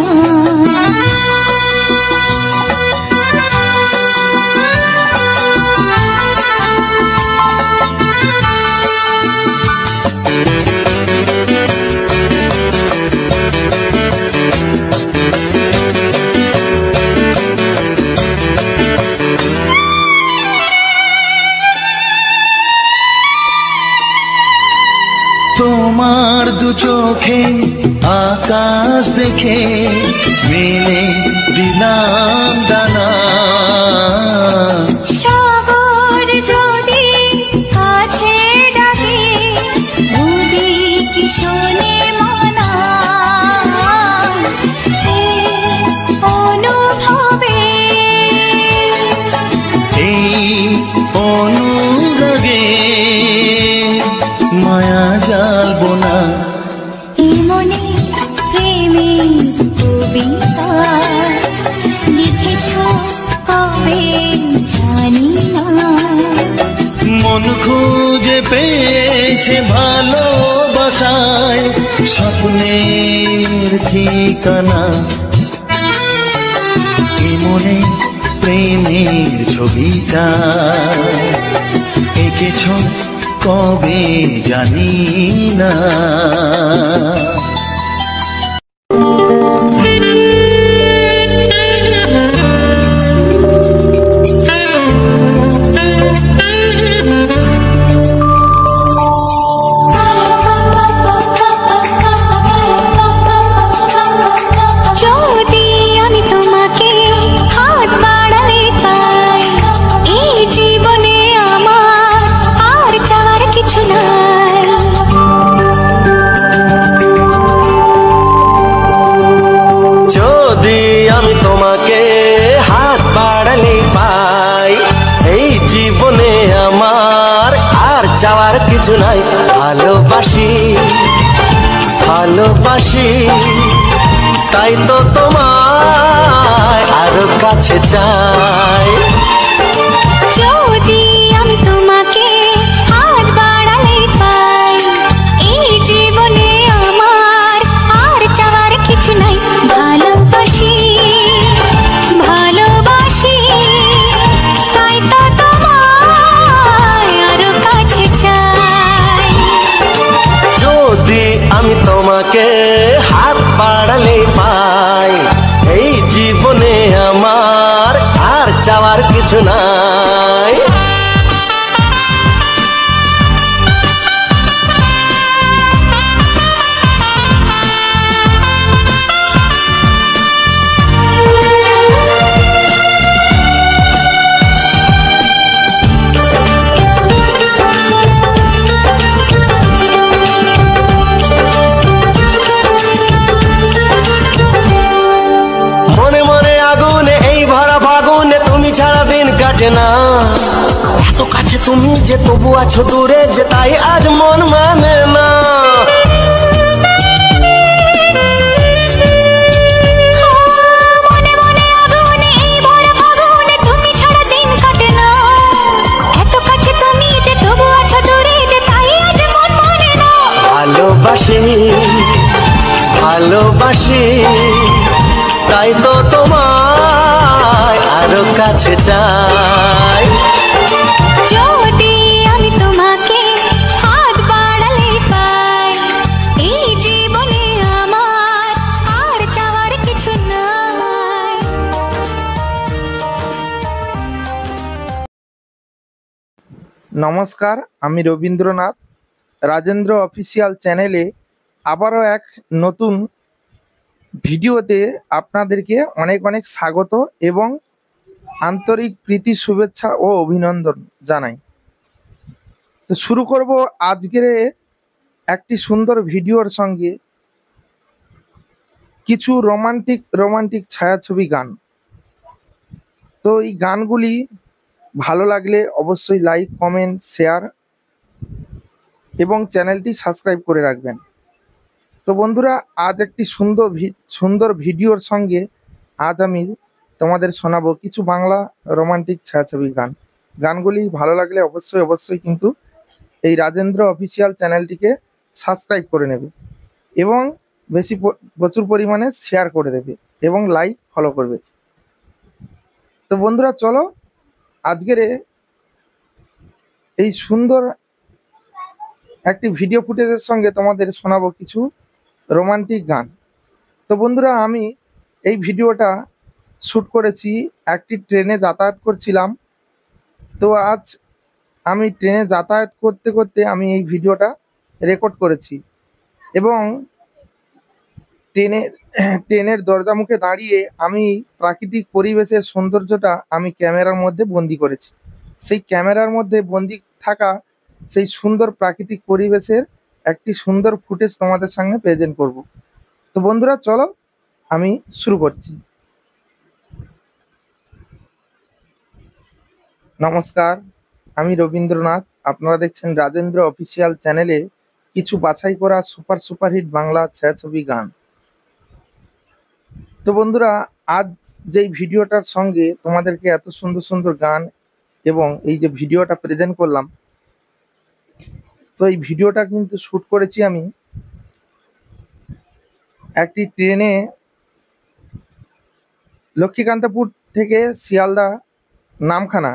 তোমার দু চোখে আকাশ দেখে মেলে দিলাম দানা। সাগর যদি কাছে ডাকে নদী কি শোনে মানা। এই অনুভবে এই অনুরাগে মায়া জালবো না। এই মনে প্রেমের কবিতা লিখেছ কবে জানি না। মন খুঁজে পেয়েছে ভালোবাসায় স্বপ্নের ঠিকানা। এ মনে প্রেমের ছবিটা এঁকেছ কবে জানি না। যদি আমি তোমাকে হাত বাড়ালে পাই এই জীবনে আমার আর চাওয়ার কিছু নাই। যদি আমি তোমাকে হাত বাড়ালে পাই এই জীবনে আমার আর চাওয়ার কিছু নাই। ভালোবাসি ভালোবাসি তাই তো তোমায় আরো কাছে চাই। যদি আমি তোমাকে হাত বাড়ালে পাই এই জীবনে আমার আর চাওয়ার কিছু নাই। ভালোবাসি ভালোবাসি তাই তো তোমায় আরো কাছে চাই। যদি আমি তোমাকে হাত বাড়ালে পাই এই জীবনে আমার আর চাওয়ার কিছু নাই। মনে মনে আগুনে এই ভরা ফাগুনে তুমি ছাড়া দিন কাটে না। এত কাছে তুমি যে তবু আছো দূরে যে তাই আজ মন মানে না। মনে মনে আগুনে এই ভরা ফাগুনে তুমি ছাড়া দিন কাটে না। এত কাছে তুমি যে তবু আছো দূরে যে তাই আজ মন মানে না। ভালোবাসি ভালোবাসি তাই তো তোমায় আরো কাছে চাই। যদি আমি তোমাকে হাত বাড়ালে পাই এই জীবনে আমার আর চাওয়ার কিছু নাই। নমস্কার, আমি রবীন্দ্রনাথ। রাজেন্দ্র অফিসিয়াল চ্যানেলে আবারও এক নতুন ভিডিওতে আপনাদেরকে অনেক অনেক স্বাগত এবং আন্তরিক প্রীতি শুভেচ্ছা ও অভিনন্দন জানাই। তো শুরু করব আজকের একটি সুন্দর ভিডিওর সঙ্গে কিছু রোমান্টিক ছায়াছবি গান। তো এই গানগুলি ভালো লাগলে অবশ্যই লাইক, কমেন্ট, শেয়ার এবং চ্যানেলটি সাবস্ক্রাইব করে রাখবেন। তো বন্ধুরা, আজ একটি সুন্দর ভিডিওর সঙ্গে আজ আমি তোমাদের শোনাবো কিছু বাংলা রোমান্টিক ছায়াছবি গান। গানগুলি ভালো লাগলে অবশ্যই কিন্তু এই রাজেন্দ্র অফিসিয়াল চ্যানেলটিকে সাবস্ক্রাইব করে নেবে এবং প্রচুর পরিমাণে শেয়ার করে দেবে এবং লাইক ফলো করবে। তো বন্ধুরা, চলো আজকের এই সুন্দর একটি ভিডিও ফুটেজের সঙ্গে তোমাদের শোনাবো কিছু রোমান্টিক গান। তো বন্ধুরা, আমি এই ভিডিওটা শ্যুট করেছি একটি ট্রেনে যাতায়াত করছিলাম। তো আজ আমি ট্রেনে যাতায়াত করতে করতে আমি এই ভিডিওটা রেকর্ড করেছি এবং ট্রেনের দরজা মুখে দাঁড়িয়ে আমি প্রাকৃতিক পরিবেশের সৌন্দর্যটা আমি ক্যামেরার মধ্যে বন্দি করেছি। সেই ক্যামেরার মধ্যে বন্দি থাকা সেই সুন্দর প্রাকৃতিক পরিবেশের একটি সুন্দর ফুটেজ তোমাদের সামনে প্রেজেন্ট করব। তো বন্ধুরা, চলো আমি শুরু করছি। নমস্কার, আমি রবীন্দ্রনাথ। আপনারা দেখছেন রাজেন্দ্র অফিসিয়াল চ্যানেলে কিছু বাছাই করা সুপারহিট বাংলা ছায়াছবি গান। তো বন্ধুরা, আজ যেই ভিডিওটার সঙ্গে তোমাদেরকে এত সুন্দর গান এবং এই যে ভিডিওটা প্রেজেন্ট করলাম, তো এই ভিডিওটা কিন্তু শ্যুট করেছি আমি একটি ট্রেনে লক্ষ্মীকান্তপুর থেকে শিয়ালদা নামখানা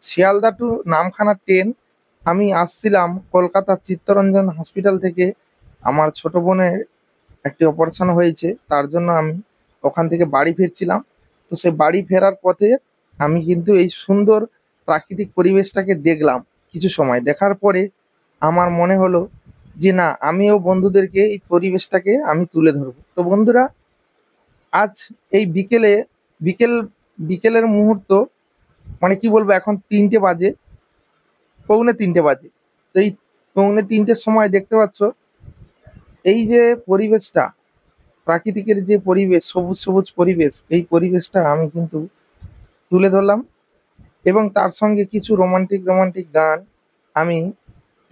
শিয়ালদা টু নামখানা ট্রেন আমি আসছিলাম কলকাতা চিত্তরঞ্জন হসপিটাল থেকে। আমার ছোট বোনের একটি অপারেশন হয়েছে, তার জন্য আমি ওখান থেকে বাড়ি ফিরছিলাম। তো সেই বাড়ি ফেরার পথে আমি কিন্তু এই সুন্দর প্রাকৃতিক পরিবেশটাকে দেখলাম। কিছু সময় দেখার পরে আমার মনে হলো যে না, আমিও বন্ধুদেরকে এই পরিবেশটাকে আমি তুলে ধরবো। তো বন্ধুরা, আজ এই বিকেলের মুহূর্ত, মানে কি বলবো, এখন 3টে বাজে, পৌনে 3টে বাজে। তো এই পৌনে 3টের সময় দেখতে পাচ্ছ এই যে পরিবেশটা, প্রাকৃতিকের যে পরিবেশ, সবুজ পরিবেশ, এই পরিবেশটা আমি কিন্তু তুলে ধরলাম এবং তার সঙ্গে কিছু রোমান্টিক গান আমি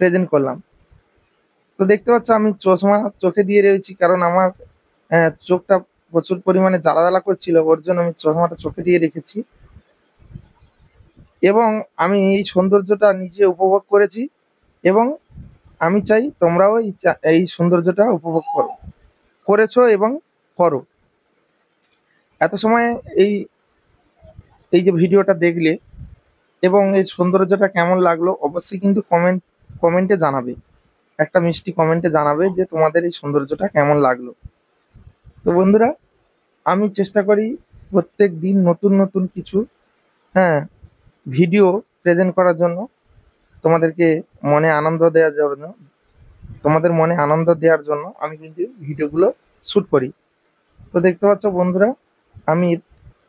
প্রেজেন্ট করলাম। তো দেখতে পাচ্ছ আমি চশমা চোখে দিয়ে রয়েছি, কারণ আমার চোখটা প্রচুর পরিমাণে জ্বালা করছিল, ওর জন্য আমি চশমাটা চোখে দিয়ে রেখেছি এবং আমি এই সৌন্দর্যটা নিজে উপভোগ করেছি এবং আমি চাই তোমরাও এই সৌন্দর্যটা উপভোগ করেছো এবং করো। এত সময় এই যে ভিডিওটা দেখলে এবং এই সৌন্দর্যটা কেমন লাগলো অবশ্যই কিন্তু কমেন্টে জানাবে, একটা মিষ্টি কমেন্টে জানাবে যে তোমাদের এই সৌন্দর্যটা কেমন লাগলো। তো বন্ধুরা, আমি চেষ্টা করি প্রত্যেক দিন নতুন কিছু ভিডিও প্রেজেন্ট করার জন্য, তোমাদের মনে আনন্দ দেওয়ার জন্য আমি কিন্তু ভিডিওগুলো শ্যুট করি। তো দেখতে পাচ্ছ বন্ধুরা, আমি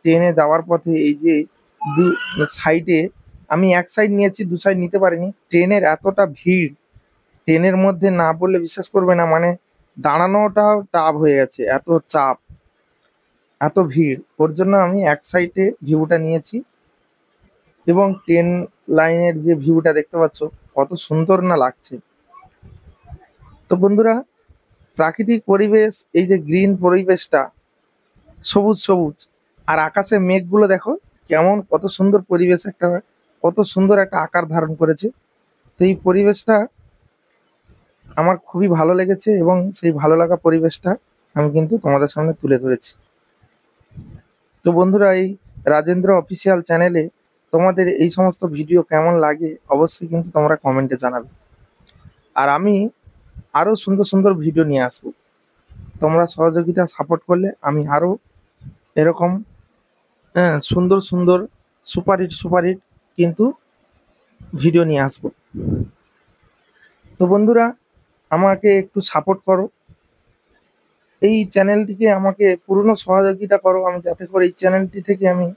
ট্রেনে যাওয়ার পথে এই যে সাইডে আমি এক সাইড নিয়েছি, 2 সাইড নিতে পারিনি। ট্রেনের এতটা ভিড়, ট্রেনের মধ্যে না বললে বিশ্বাস করবে না, মানে দাঁড়ানোটাও টাফ হয়ে গেছে, এত চাপ, এত ভিড়। ওর জন্য আমি এক সাইডে ভিউটা নিয়েছি এবং ট্রেন লাইনের যে ভিউটা দেখতে পাচ্ছ কত সুন্দর না লাগছে। তো বন্ধুরা, প্রাকৃতিক পরিবেশ, এই যে গ্রিন পরিবেশটা, সবুজ আর আকাশে মেঘগুলো দেখো কেমন, কত সুন্দর পরিবেশ, কত সুন্দর একটা আকার ধারণ করেছে। তো এই পরিবেশটা আমার খুবই ভালো লেগেছে এবং সেই ভালো লাগা পরিবেশটা আমি কিন্তু তোমাদের সামনে তুলে ধরেছি। তো বন্ধুরা, এই রাজেন্দ্র অফিসিয়াল চ্যানেলে তোমাদের এই সমস্ত ভিডিও কেমন লাগে অবশ্যই কিন্তু তোমরা কমেন্টে জানাবে। আর আমি আরও সুন্দর ভিডিও নিয়ে আসবো। তোমরা সহযোগিতা সাপোর্ট করলে আমি আরও এরকম সুন্দর সুপারহিট কিন্তু ভিডিও নিয়ে আসবো। তো বন্ধুরা, আমাকে একটু সাপোর্ট করো, এই চ্যানেলটিকে আমাকে পূর্ণ সহযোগিতা করো, আমি যাতে করে এই চ্যানেলটি থেকে আমি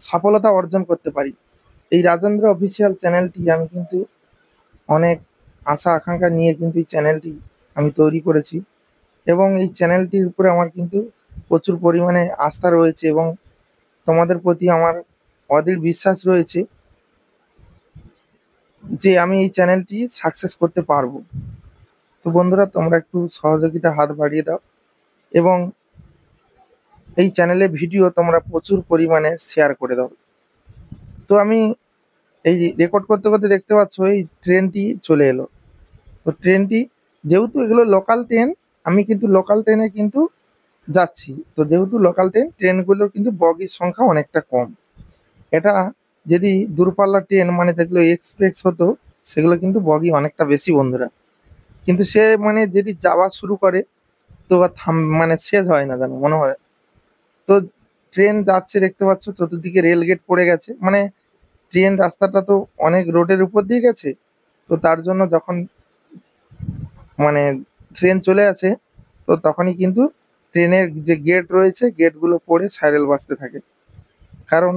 সফলতা অর্জন করতে পারি। এই রাজেন্দ্র অফিসিয়াল চ্যানেলটি আমি কিন্তু অনেক আশা আকাঙ্ক্ষা নিয়ে কিন্তু এই চ্যানেলটি আমি তৈরি করেছি এবং এই চ্যানেলটির উপরে আমার কিন্তু প্রচুর পরিমাণে আস্থা রয়েছে এবং তোমাদের প্রতি আমার অধীর বিশ্বাস রয়েছে যে আমি এই চ্যানেলটি সাকসেস করতে পারবো। তো বন্ধুরা, তোমরা একটু সহযোগিতা হাত বাড়িয়ে দাও এবং এই চ্যানেলে ভিডিও তোমরা প্রচুর পরিমাণে শেয়ার করে দাও। তো আমি এই রেকর্ড করতে করতে দেখতে পাচ্ছ এই ট্রেনটি চলে এলো। তো ট্রেনটি যেহেতু এগুলো লোকাল ট্রেন, আমি কিন্তু লোকাল ট্রেনে কিন্তু যাচ্ছি। তো যেহেতু লোকাল ট্রেনগুলোর কিন্তু বগির সংখ্যা অনেকটা কম। এটা যদি দূরপাল্লার ট্রেন মানে যেগুলো এক্সপ্রেস হতো সেগুলো কিন্তু বগি অনেকটা বেশি বন্ধুরা। কিন্তু সে মানে যদি যাওয়া শুরু করে তো আর মানে শেষ হয় না যেন মনে হয়। তো ট্রেন যাচ্ছে দেখতে পাচ্ছ, চতুর্দিকে রেল গেট পড়ে গেছে, মানে ট্রেন রাস্তাটা তো অনেক রোডের উপর দিয়ে গেছে। তো তার জন্য যখন মানে ট্রেন চলে আসে তো তখনই কিন্তু ট্রেনের যে গেট রয়েছে গেটগুলো পড়ে সাইরেল বাজতে থাকে, কারণ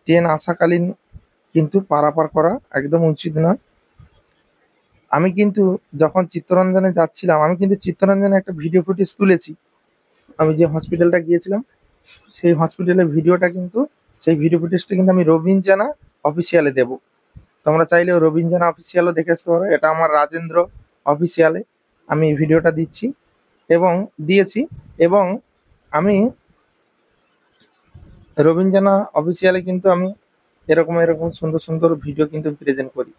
ট্রেন আসাকালীন কিন্তু পারাপার করা একদম উচিত নয়। আমি কিন্তু যখন চিত্তরঞ্জনে যাচ্ছিলাম, আমি কিন্তু চিত্তরঞ্জনে একটা ভিডিও ফুটেজ তুলেছি। আমি যে হসপিটালটা গিয়েছিলাম সেই হসপিটালের ভিডিওটা কিন্তু, সেই ভিডিও ফুটেজটা কিন্তু আমি রবিন জানা অফিসিয়ালে দেবো। তোমরা চাইলেও রবিন জানা অফিসিয়ালও দেখে আসতে পারো। এটা আমার রাজেন্দ্র অফিসিয়ালে আমি এই ভিডিওটা দিচ্ছি এবং দিয়েছি। এবং আমি রবিন জানা অফিসিয়ালে কিন্তু আমি এরকম এরকম সুন্দর সুন্দর ভিডিও কিন্তু প্রেজেন্ট করি।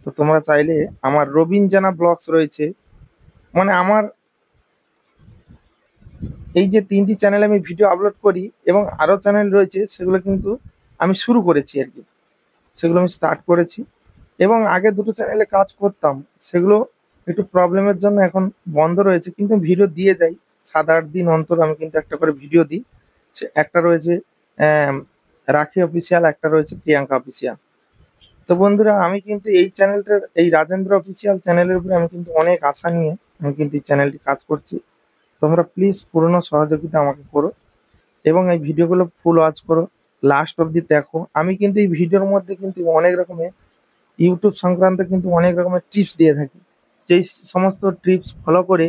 তো তোমরা চাইলে আমার রবিন জানা ব্লগস রয়েছে, মানে আমার এই যে 3টি চ্যানেলে আমি ভিডিও আপলোড করি এবং আরও চ্যানেল রয়েছে, সেগুলো কিন্তু আমি শুরু করেছি আর কি, সেগুলো আমি স্টার্ট করেছি। এবং আগে দুটো চ্যানেলে কাজ করতাম, সেগুলো একটু প্রবলেমের জন্য এখন বন্ধ রয়েছে, কিন্তু ভিডিও দিয়ে যাই 7-8 দিন অন্তর আমি কিন্তু একটা করে ভিডিও দিই। সে একটা রয়েছে রাখি অফিসিয়াল, একটা রয়েছে প্রিয়াঙ্কা অফিসিয়াল। তো বন্ধুরা, আমি কিন্তু এই চ্যানেলটার, এই রাজেন্দ্র অফিসিয়াল চ্যানেলের উপরে আমি কিন্তু অনেক আশা নিয়ে আমি কিন্তু এই চ্যানেলটি কাজ করছি। তোমরা প্লিজ পুরনো সহযোগিতা আমাকে করো এবং এই ভিডিওগুলো ফুল ওয়াচ করো, লাস্ট অবধি দেখো। আমি কিন্তু এই ভিডিওর মধ্যে কিন্তু অনেক রকমের ইউটিউব সংক্রান্ত কিন্তু অনেক রকমের টিপস দিয়ে থাকি, যেই সমস্ত টিপস ফলো করে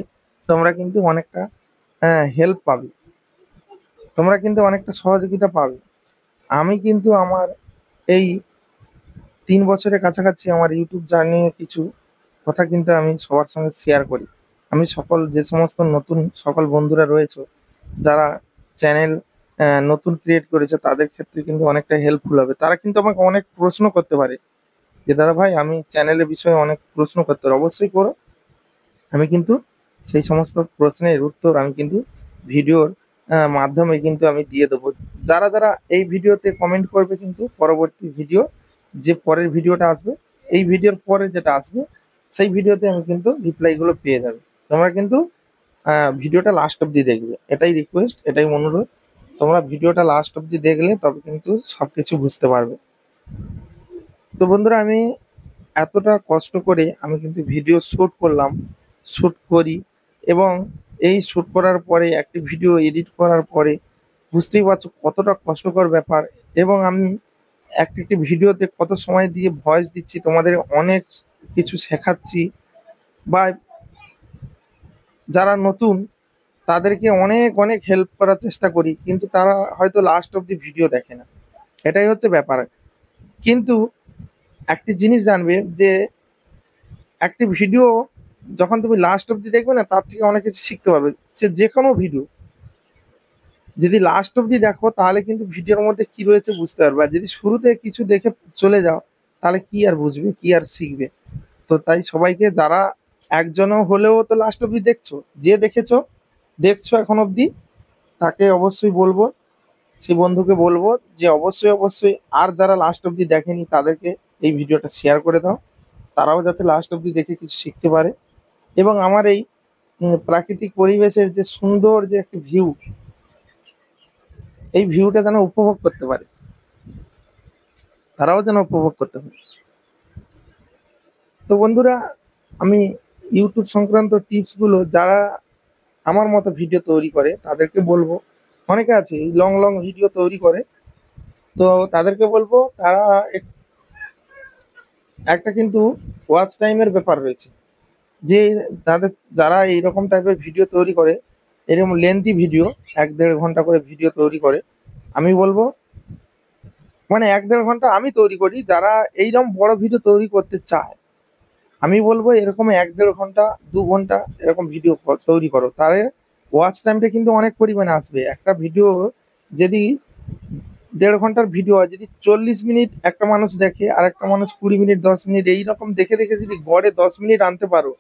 তোমরা কিন্তু অনেকটা হেল্প পাবে, তোমরা কিন্তু অনেকটা সহযোগিতা পাবে। আমি কিন্তু আমার এই 3 বছরের কাছাকাছি আমার ইউটিউব জার্নি কিছু কথা কিন্তু আমি সবার সঙ্গে শেয়ার করি। আমি যে সমস্ত নতুন সকল বন্ধুরা রয়েছে যারা চ্যানেল নতুন ক্রিয়েট করেছে, তাদের ক্ষেত্রে কিন্তু অনেকটা হেল্পফুল হবে। তারা কিন্তু আমাকে অনেক প্রশ্ন করতে পারে যে দাদা ভাই, আমি চ্যানেলের বিষয়ে অনেক প্রশ্ন করতে পারি। অবশ্যই করো, আমি কিন্তু সেই সমস্ত প্রশ্নের উত্তর আমি কিন্তু ভিডিওর মাধ্যমে কিন্তু আমি দিয়ে দেবো। যারা যারা এই ভিডিওতে কমেন্ট করবে কিন্তু পরবর্তী ভিডিও, যে পরের ভিডিওটা আসবে, এই ভিডিওর পরে যেটা আসবে সেই ভিডিওতে আমি কিন্তু রিপ্লাইগুলো পেয়ে যাবে। তোমরা কিন্তু ভিডিওটা লাস্ট অবধি দেখবে, এটাই রিকোয়েস্ট, এটাই অনুরোধ। তোমরা ভিডিওটা লাস্ট অবধি দেখলে তবে কিন্তু সব কিছু বুঝতে পারবে। তো বন্ধুরা, আমি এতটা কষ্ট করে আমি কিন্তু ভিডিও শ্যুট করি এবং এই শ্যুট করার পরে একটি ভিডিও এডিট করার পরে বুঝতেই পারছো কতটা কষ্টকর ব্যাপার। এবং আমি একটি ভিডিওতে কত সময় দিয়ে ভয়েস দিচ্ছি, তোমাদের অনেক কিছু শেখাচ্ছি, বা যারা নতুন তাদেরকে অনেক অনেক হেল্প করার চেষ্টা করি, কিন্তু তারা হয়তো লাস্ট অবধি ভিডিও দেখে না, এটাই হচ্ছে ব্যাপার। কিন্তু একটি জিনিস জানবে যে একটি ভিডিও যখন তুমি লাস্ট অবধি দেখবে না, তার থেকে অনেক কিছু শিখতে পারবে। সে যে কোনো ভিডিও যদি লাস্ট অবধি দেখো তাহলে কিন্তু ভিডিওর মধ্যে কি রয়েছে বুঝতে পারবে। আর যদি শুরুতে কিছু দেখে চলে যাও তাহলে কি আর বুঝবে, কি আর শিখবে। তো তাই সবাইকে, যারা একজনও হলেও তো লাস্ট অবধি দেখছো, যে দেখছো এখন অবধি, তাকে অবশ্যই বলবো, সেই বন্ধুকে বলবো যে অবশ্যই অবশ্যই, আর যারা লাস্ট অবধি দেখেনি তাদেরকে এই ভিডিওটা শেয়ার করে দাও, তারাও যাতে লাস্ট অবধি দেখে কিছু শিখতে পারে এবং আমার এই প্রাকৃতিক পরিবেশের যে সুন্দর যে একটা ভিউ, এই ভিউটা যেন উপভোগ করতে পারে, তারাও যেন উপভোগ করতে পারে। তো বন্ধুরা, আমি ইউটিউব সংক্রান্ত টিপসগুলো যারা আমার মতো ভিডিও তৈরি করে তাদেরকে বলবো, অনেকে আছে এই লং লং ভিডিও তৈরি করে, তো তাদেরকে বলবো তারা একটা কিন্তু ওয়াচ টাইমের ব্যাপার রয়েছে, যে যারা এইরকম টাইপের ভিডিও তৈরি করে এরকম লেন্থি ভিডিও 1-1.5 ঘন্টা করে ভিডিও তৈরি করে, আমি বলবো মানে 1-1.5 ঘন্টা আমি তৈরি করি, যারা এইরকম বড় ভিডিও তৈরি করতে চায় আমি বলবো এরকম 1-1.5 ঘন্টা 2 ঘন্টা এরকম ভিডিও তৈরি করো, তাহলে ওয়াচ টাইমটা কিন্তু অনেক পরিমাণে আসবে। একটা ভিডিও যদি 1.5 ঘন্টার ভিডিও হয়, যদি 40 মিনিট একটা মানুষ দেখে আর একটা মানুষ 20 মিনিট 10 মিনিট এইরকম দেখে দেখে যদি গড়ে 10 মিনিট আনতে পারো,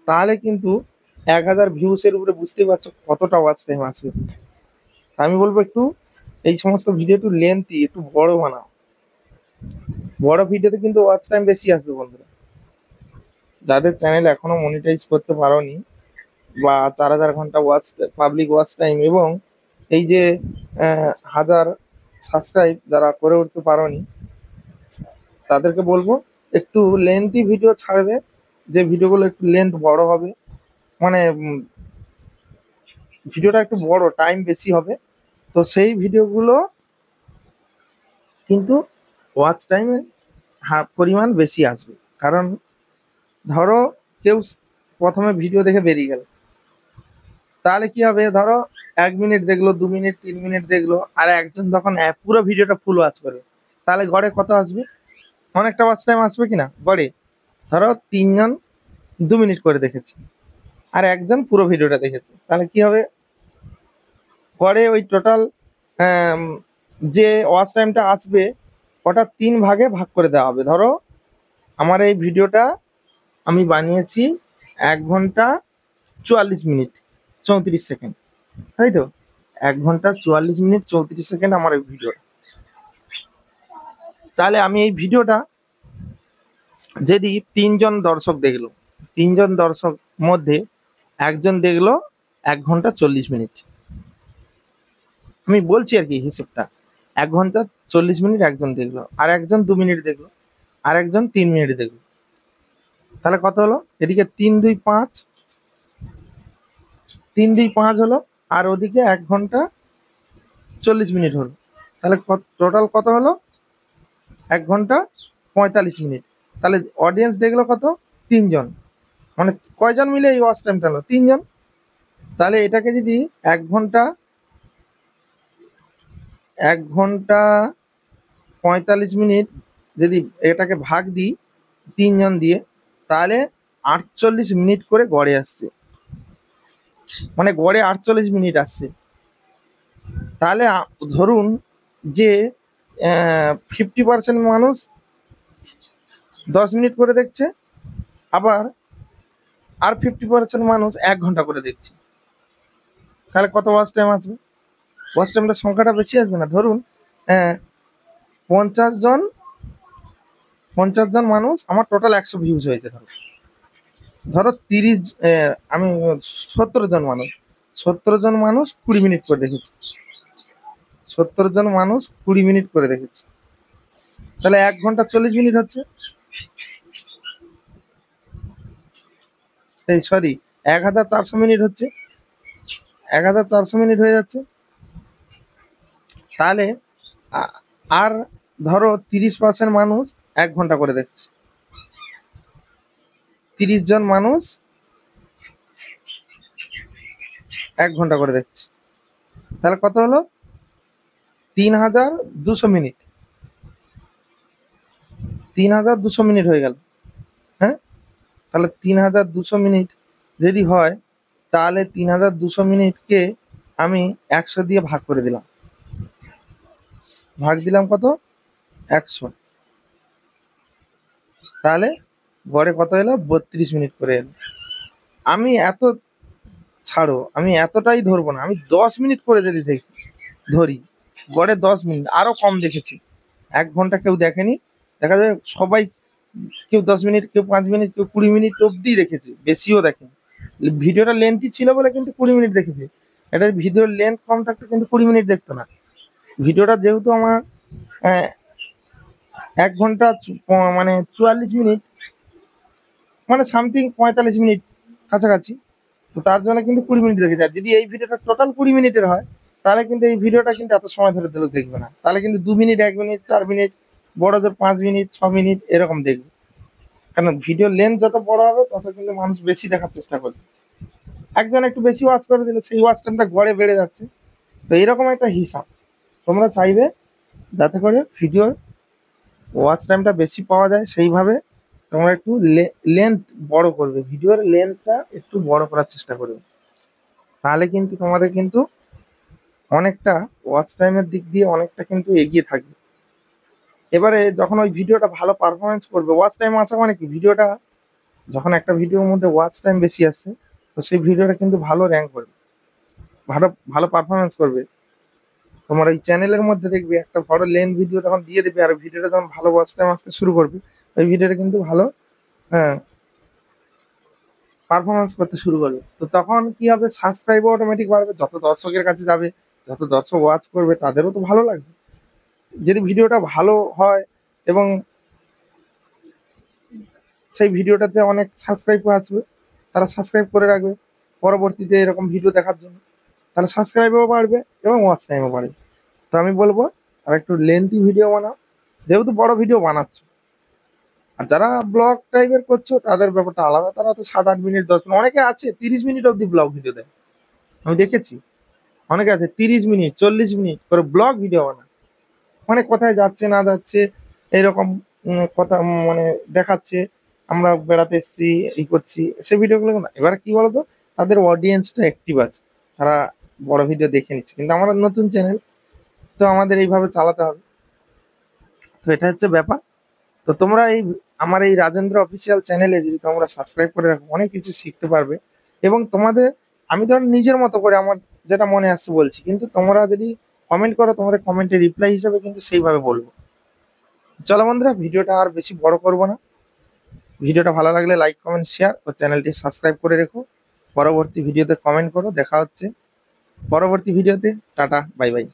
তাহলে কিন্তু 1000 ভিউসের উপরে বুঝতেই পারছো কতটা ওয়াচ টাইম আসবে। আমি বলবো একটু এই সমস্ত ভিডিও একটু লেন্থি একটু বড় বানাও, বড় ভিডিওতে কিন্তু ওয়াচ টাইম বেশি আসবে বন্ধুরা। যাদের চ্যানেল এখনো মনিটাইজ করতে পারোনি বা 4000 ঘন্টা ওয়াচ পাবলিক ওয়াচ টাইম এবং এই যে 1000 সাবস্ক্রাইব যারা করে উঠতে পারোনি, তাদেরকে বলবো একটু লেন্থি ভিডিও ছাড়বে, যে ভিডিওগুলো একটু লেন্থ বড় হবে, মানে ভিডিওটা একটু বড় টাইম বেশি হবে, তো সেই ভিডিওগুলো কিন্তু ওয়াচ টাইমের পরিমাণ বেশি আসবে। কারণ ধরো কেউ প্রথমে ভিডিও দেখে বেরিয়ে গেল, তাহলে কি হবে, ধরো 1 মিনিট দেখলো 2 মিনিট 3 মিনিট দেখলো, আর একজন তখন পুরো ভিডিওটা ফুল ওয়াচ করে, তাহলে গড়ে কত আসবে, অনেকটা ওয়াচ টাইম আসবে কিনা গড়ে। ধরো 3 জন 2 মিনিট করে দেখেছে আর একজন পুরো ভিডিওটা দেখেছে, তাহলে কি হবে, গড়ে ওই টোটাল যে ওয়াচ টাইমটা আসবে ওটা 3 ভাগে ভাগ করে দেওয়া হবে। ধরো আমার এই ভিডিওটা আমি বানিয়েছি 1 ঘন্টা 44 মিনিট 34 সেকেন্ড, তাই তো 1 ঘন্টা 44 মিনিট 34 সেকেন্ড আমার এই ভিডিও। তাহলে আমি এই ভিডিওটা যদি 3 জন দর্শক দেখলো, 3 জন দর্শক মধ্যে একজন দেখলো 1 ঘন্টা 40 মিনিট, আমি বলছি আর কি হিসেবটা, 1 ঘন্টা 40 মিনিট একজন দেখলো, আর একজন 2 মিনিট দেখলো, আর একজন 3 মিনিট দেখলো, তাহলে কত হলো, এদিকে 3 2 5 3 2 5 হলো, আর ওদিকে 1 ঘন্টা 40 মিনিট হলো, তাহলে টোটাল কত হলো, 1 ঘন্টা 45 মিনিট। তাহলে অডিয়েন্স দেখলো কত, 3 জন, মানে কয়জন মিলে এই ওয়াচ টাইমটা হলো, 3 জন। তাহলে এটাকে যদি 1 ঘন্টা 45 মিনিট যদি এটাকে ভাগ দিই 3 জন দিয়ে, তাহলে 48 মিনিট করে গড়ে আসছে, মানে গড়ে 48 মিনিট আসছে। তাহলে ধরুন যে 50% মানুষ 10 মিনিট করে দেখছে, আবার আর 50% মানুষ 1 ঘন্টা করে দেখছে, তাহলে কত ওয়াচ টাইম আসবে, ওয়াচ টাইমটা সংখ্যাটা বেশি আসবে না। ধরুন 50 জন মানুষ আমার টোটাল 100 ভিউজ হয়েছে, ধরো 30 আমি 70 জন মানুষ 20 মিনিট করে দেখেছি, 70 জন মানুষ 20 মিনিট করে দেখেছি, তাহলে 1 ঘন্টা 40 মিনিট হচ্ছে, এই সরি 1400 মিনিট হচ্ছে, 1400 মিনিট হয়ে যাচ্ছে। তাহলে আর ধরো 30% মানুষ 1 ঘন্টা করে দেখছে, 30 জন মানুষ 1 ঘন্টা করে দেখছে, তাহলে কত হলো, 3200 মিনিট, 3200 মিনিট হয়ে গেল। হ্যাঁ, তাহলে 3200 মিনিট যদি হয়, তাহলে 3200 মিনিটকে আমি 100 দিয়ে ভাগ করে দিলাম, কত 100, তাহলে গড়ে কত এলো, 32 মিনিট করে এলো। আমি এতটাই ধরবো না, আমি 10 মিনিট করে যদি ধরি, গড়ে 10 মিনিট, আরো কম দেখেছি, 1 ঘন্টা কেউ দেখেনি, দেখা যায় সবাই কেউ 10 মিনিট, কেউ 5 মিনিট, কেউ 20 মিনিট অব্দি দেখেছে, বেশিও দেখেনি। ভিডিওটা লেন্থি ছিল বলে কিন্তু 20 মিনিট দেখেছে, এটা ভিডিওর লেন্থ কম থাকতো কিন্তু 20 মিনিট দেখতো না। ভিডিওটা যেহেতু আমার 1 ঘন্টা মানে 44 মিনিট, মানে সামথিং 45 মিনিট কাছাকাছি, তো তার জন্য কিন্তু 20 মিনিট দেখেছে। আর যদি এই ভিডিওটা টোটাল 20 মিনিটের হয়, তাহলে কিন্তু এই ভিডিওটা কিন্তু এত সময় ধরে দেখবে না, তাহলে কিন্তু 2 মিনিট 1 মিনিট 4 মিনিট, বড় জোর 5 মিনিট 6 মিনিট এরকম দেখবে। কারণ ভিডিও লেন্থ যত বড় হবে তত কিন্তু মানুষ বেশি দেখার চেষ্টা করবে। একজন একটু বেশি ওয়াচ করে দিলে সেই ওয়াচ টাইমটা গড়ে বেড়ে যাচ্ছে। তো এরকম একটা হিসাব তোমরা চাইবে যাতে করে ভিডিওর ওয়াচ টাইমটা বেশি পাওয়া যায়, সেইভাবে তোমরা একটু লেন্থ বড় করবে, ভিডিওর লেন্থটা একটু বড় করার চেষ্টা করবে। তাহলে কিন্তু তোমাদের কিন্তু অনেকটা ওয়াচ টাইমের দিক দিয়ে অনেকটা কিন্তু এগিয়ে থাকবে। এবারে যখন ওই ভিডিওটা ভালো পারফরমেন্স করবে, ওয়াচ টাইম আসা মানে কি, ভিডিওটা যখন একটা ভিডিওর মধ্যে ওয়াচ টাইম বেশি আসছে, তো সেই ভিডিওটা কিন্তু ভালো র্যাঙ্ক করবে, ভালো ভালো পারফরমেন্স করবে। তোমার ওই চ্যানেলের মধ্যে দেখবে একটা বড় লেন্থ ভিডিও তখন দিয়ে দেবে, আর ভিডিওটা যখন ভালো ওয়াচ টাইম আসতে শুরু করবে, ওই ভিডিওটা কিন্তু ভালো হ্যাঁ পারফরমেন্স করতে শুরু করবে। তো তখন কি হবে, সাবস্ক্রাইবও অটোমেটিক বাড়বে, যত দর্শকের কাছে যাবে, যত দর্শক ওয়াচ করবে তাদেরও তো ভালো লাগবে। যদি ভিডিওটা ভালো হয় এবং সেই ভিডিওটাতে অনেক সাবস্ক্রাইবও আসবে, তারা সাবস্ক্রাইব করে রাখবে পরবর্তীতে এরকম ভিডিও দেখার জন্য, তাহলে সাবস্ক্রাইবও বাড়বে এবং ওয়াচ টাইমও বাড়বে। তো আমি বলবো আর একটু লেন্থি ভিডিও বানাও, যেহেতু বড় ভিডিও বানাচ্ছ। আর যারা ব্লগ টাইপের করছো তাদের ব্যাপারটা আলাদা, তারা তো 7-8 মিনিট 10 মিনিট, অনেকে আছে 30 মিনিট অব্দি ব্লগ ভিডিও দেয়, আমি দেখেছি। অনেকে আছে 30 মিনিট 40 মিনিট করে ব্লগ ভিডিও বানায়, মানে কোথায় যাচ্ছে না যাচ্ছে এরকম কথা মানে দেখাচ্ছে, আমরা বেড়াতে এসেছি এই করছি, সেই ভিডিওগুলো না। এবার কি বলতো, তাদের অডিয়েন্সটা অ্যাক্টিভ আছে, তারা বড় ভিডিও দেখে নিচ্ছে, কিন্তু আমরা নতুন চ্যানেল, তো আমাদের এইভাবে চালাতে হবে। তো এটা হচ্ছে ব্যাপার। তো তোমরা এই আমার এই রাজেন্দ্র অফিসিয়াল চ্যানেলে যদি তোমরা সাবস্ক্রাইব করে রাখো, অনেক কিছু শিখতে পারবে। এবং তোমাদের আমি ধর নিজের মতো করে আমার যেটা মনে আসছে বলছি, কিন্তু তোমরা যদি কমেন্ট করো, তোমাদের কমেন্টে রিপ্লাই হিসেবে কিন্তু সেইভাবে বলবো। চলো বন্ধুরা, ভিডিওটা আর বেশি বড় করব না। ভিডিওটা ভালো লাগলে লাইক কমেন্ট শেয়ার ও চ্যানেলটি সাবস্ক্রাইব করে রেখো। পরবর্তী ভিডিওতে কমেন্ট করো, দেখা হচ্ছে পরবর্তী ভিডিওতে। Tata, bye bye.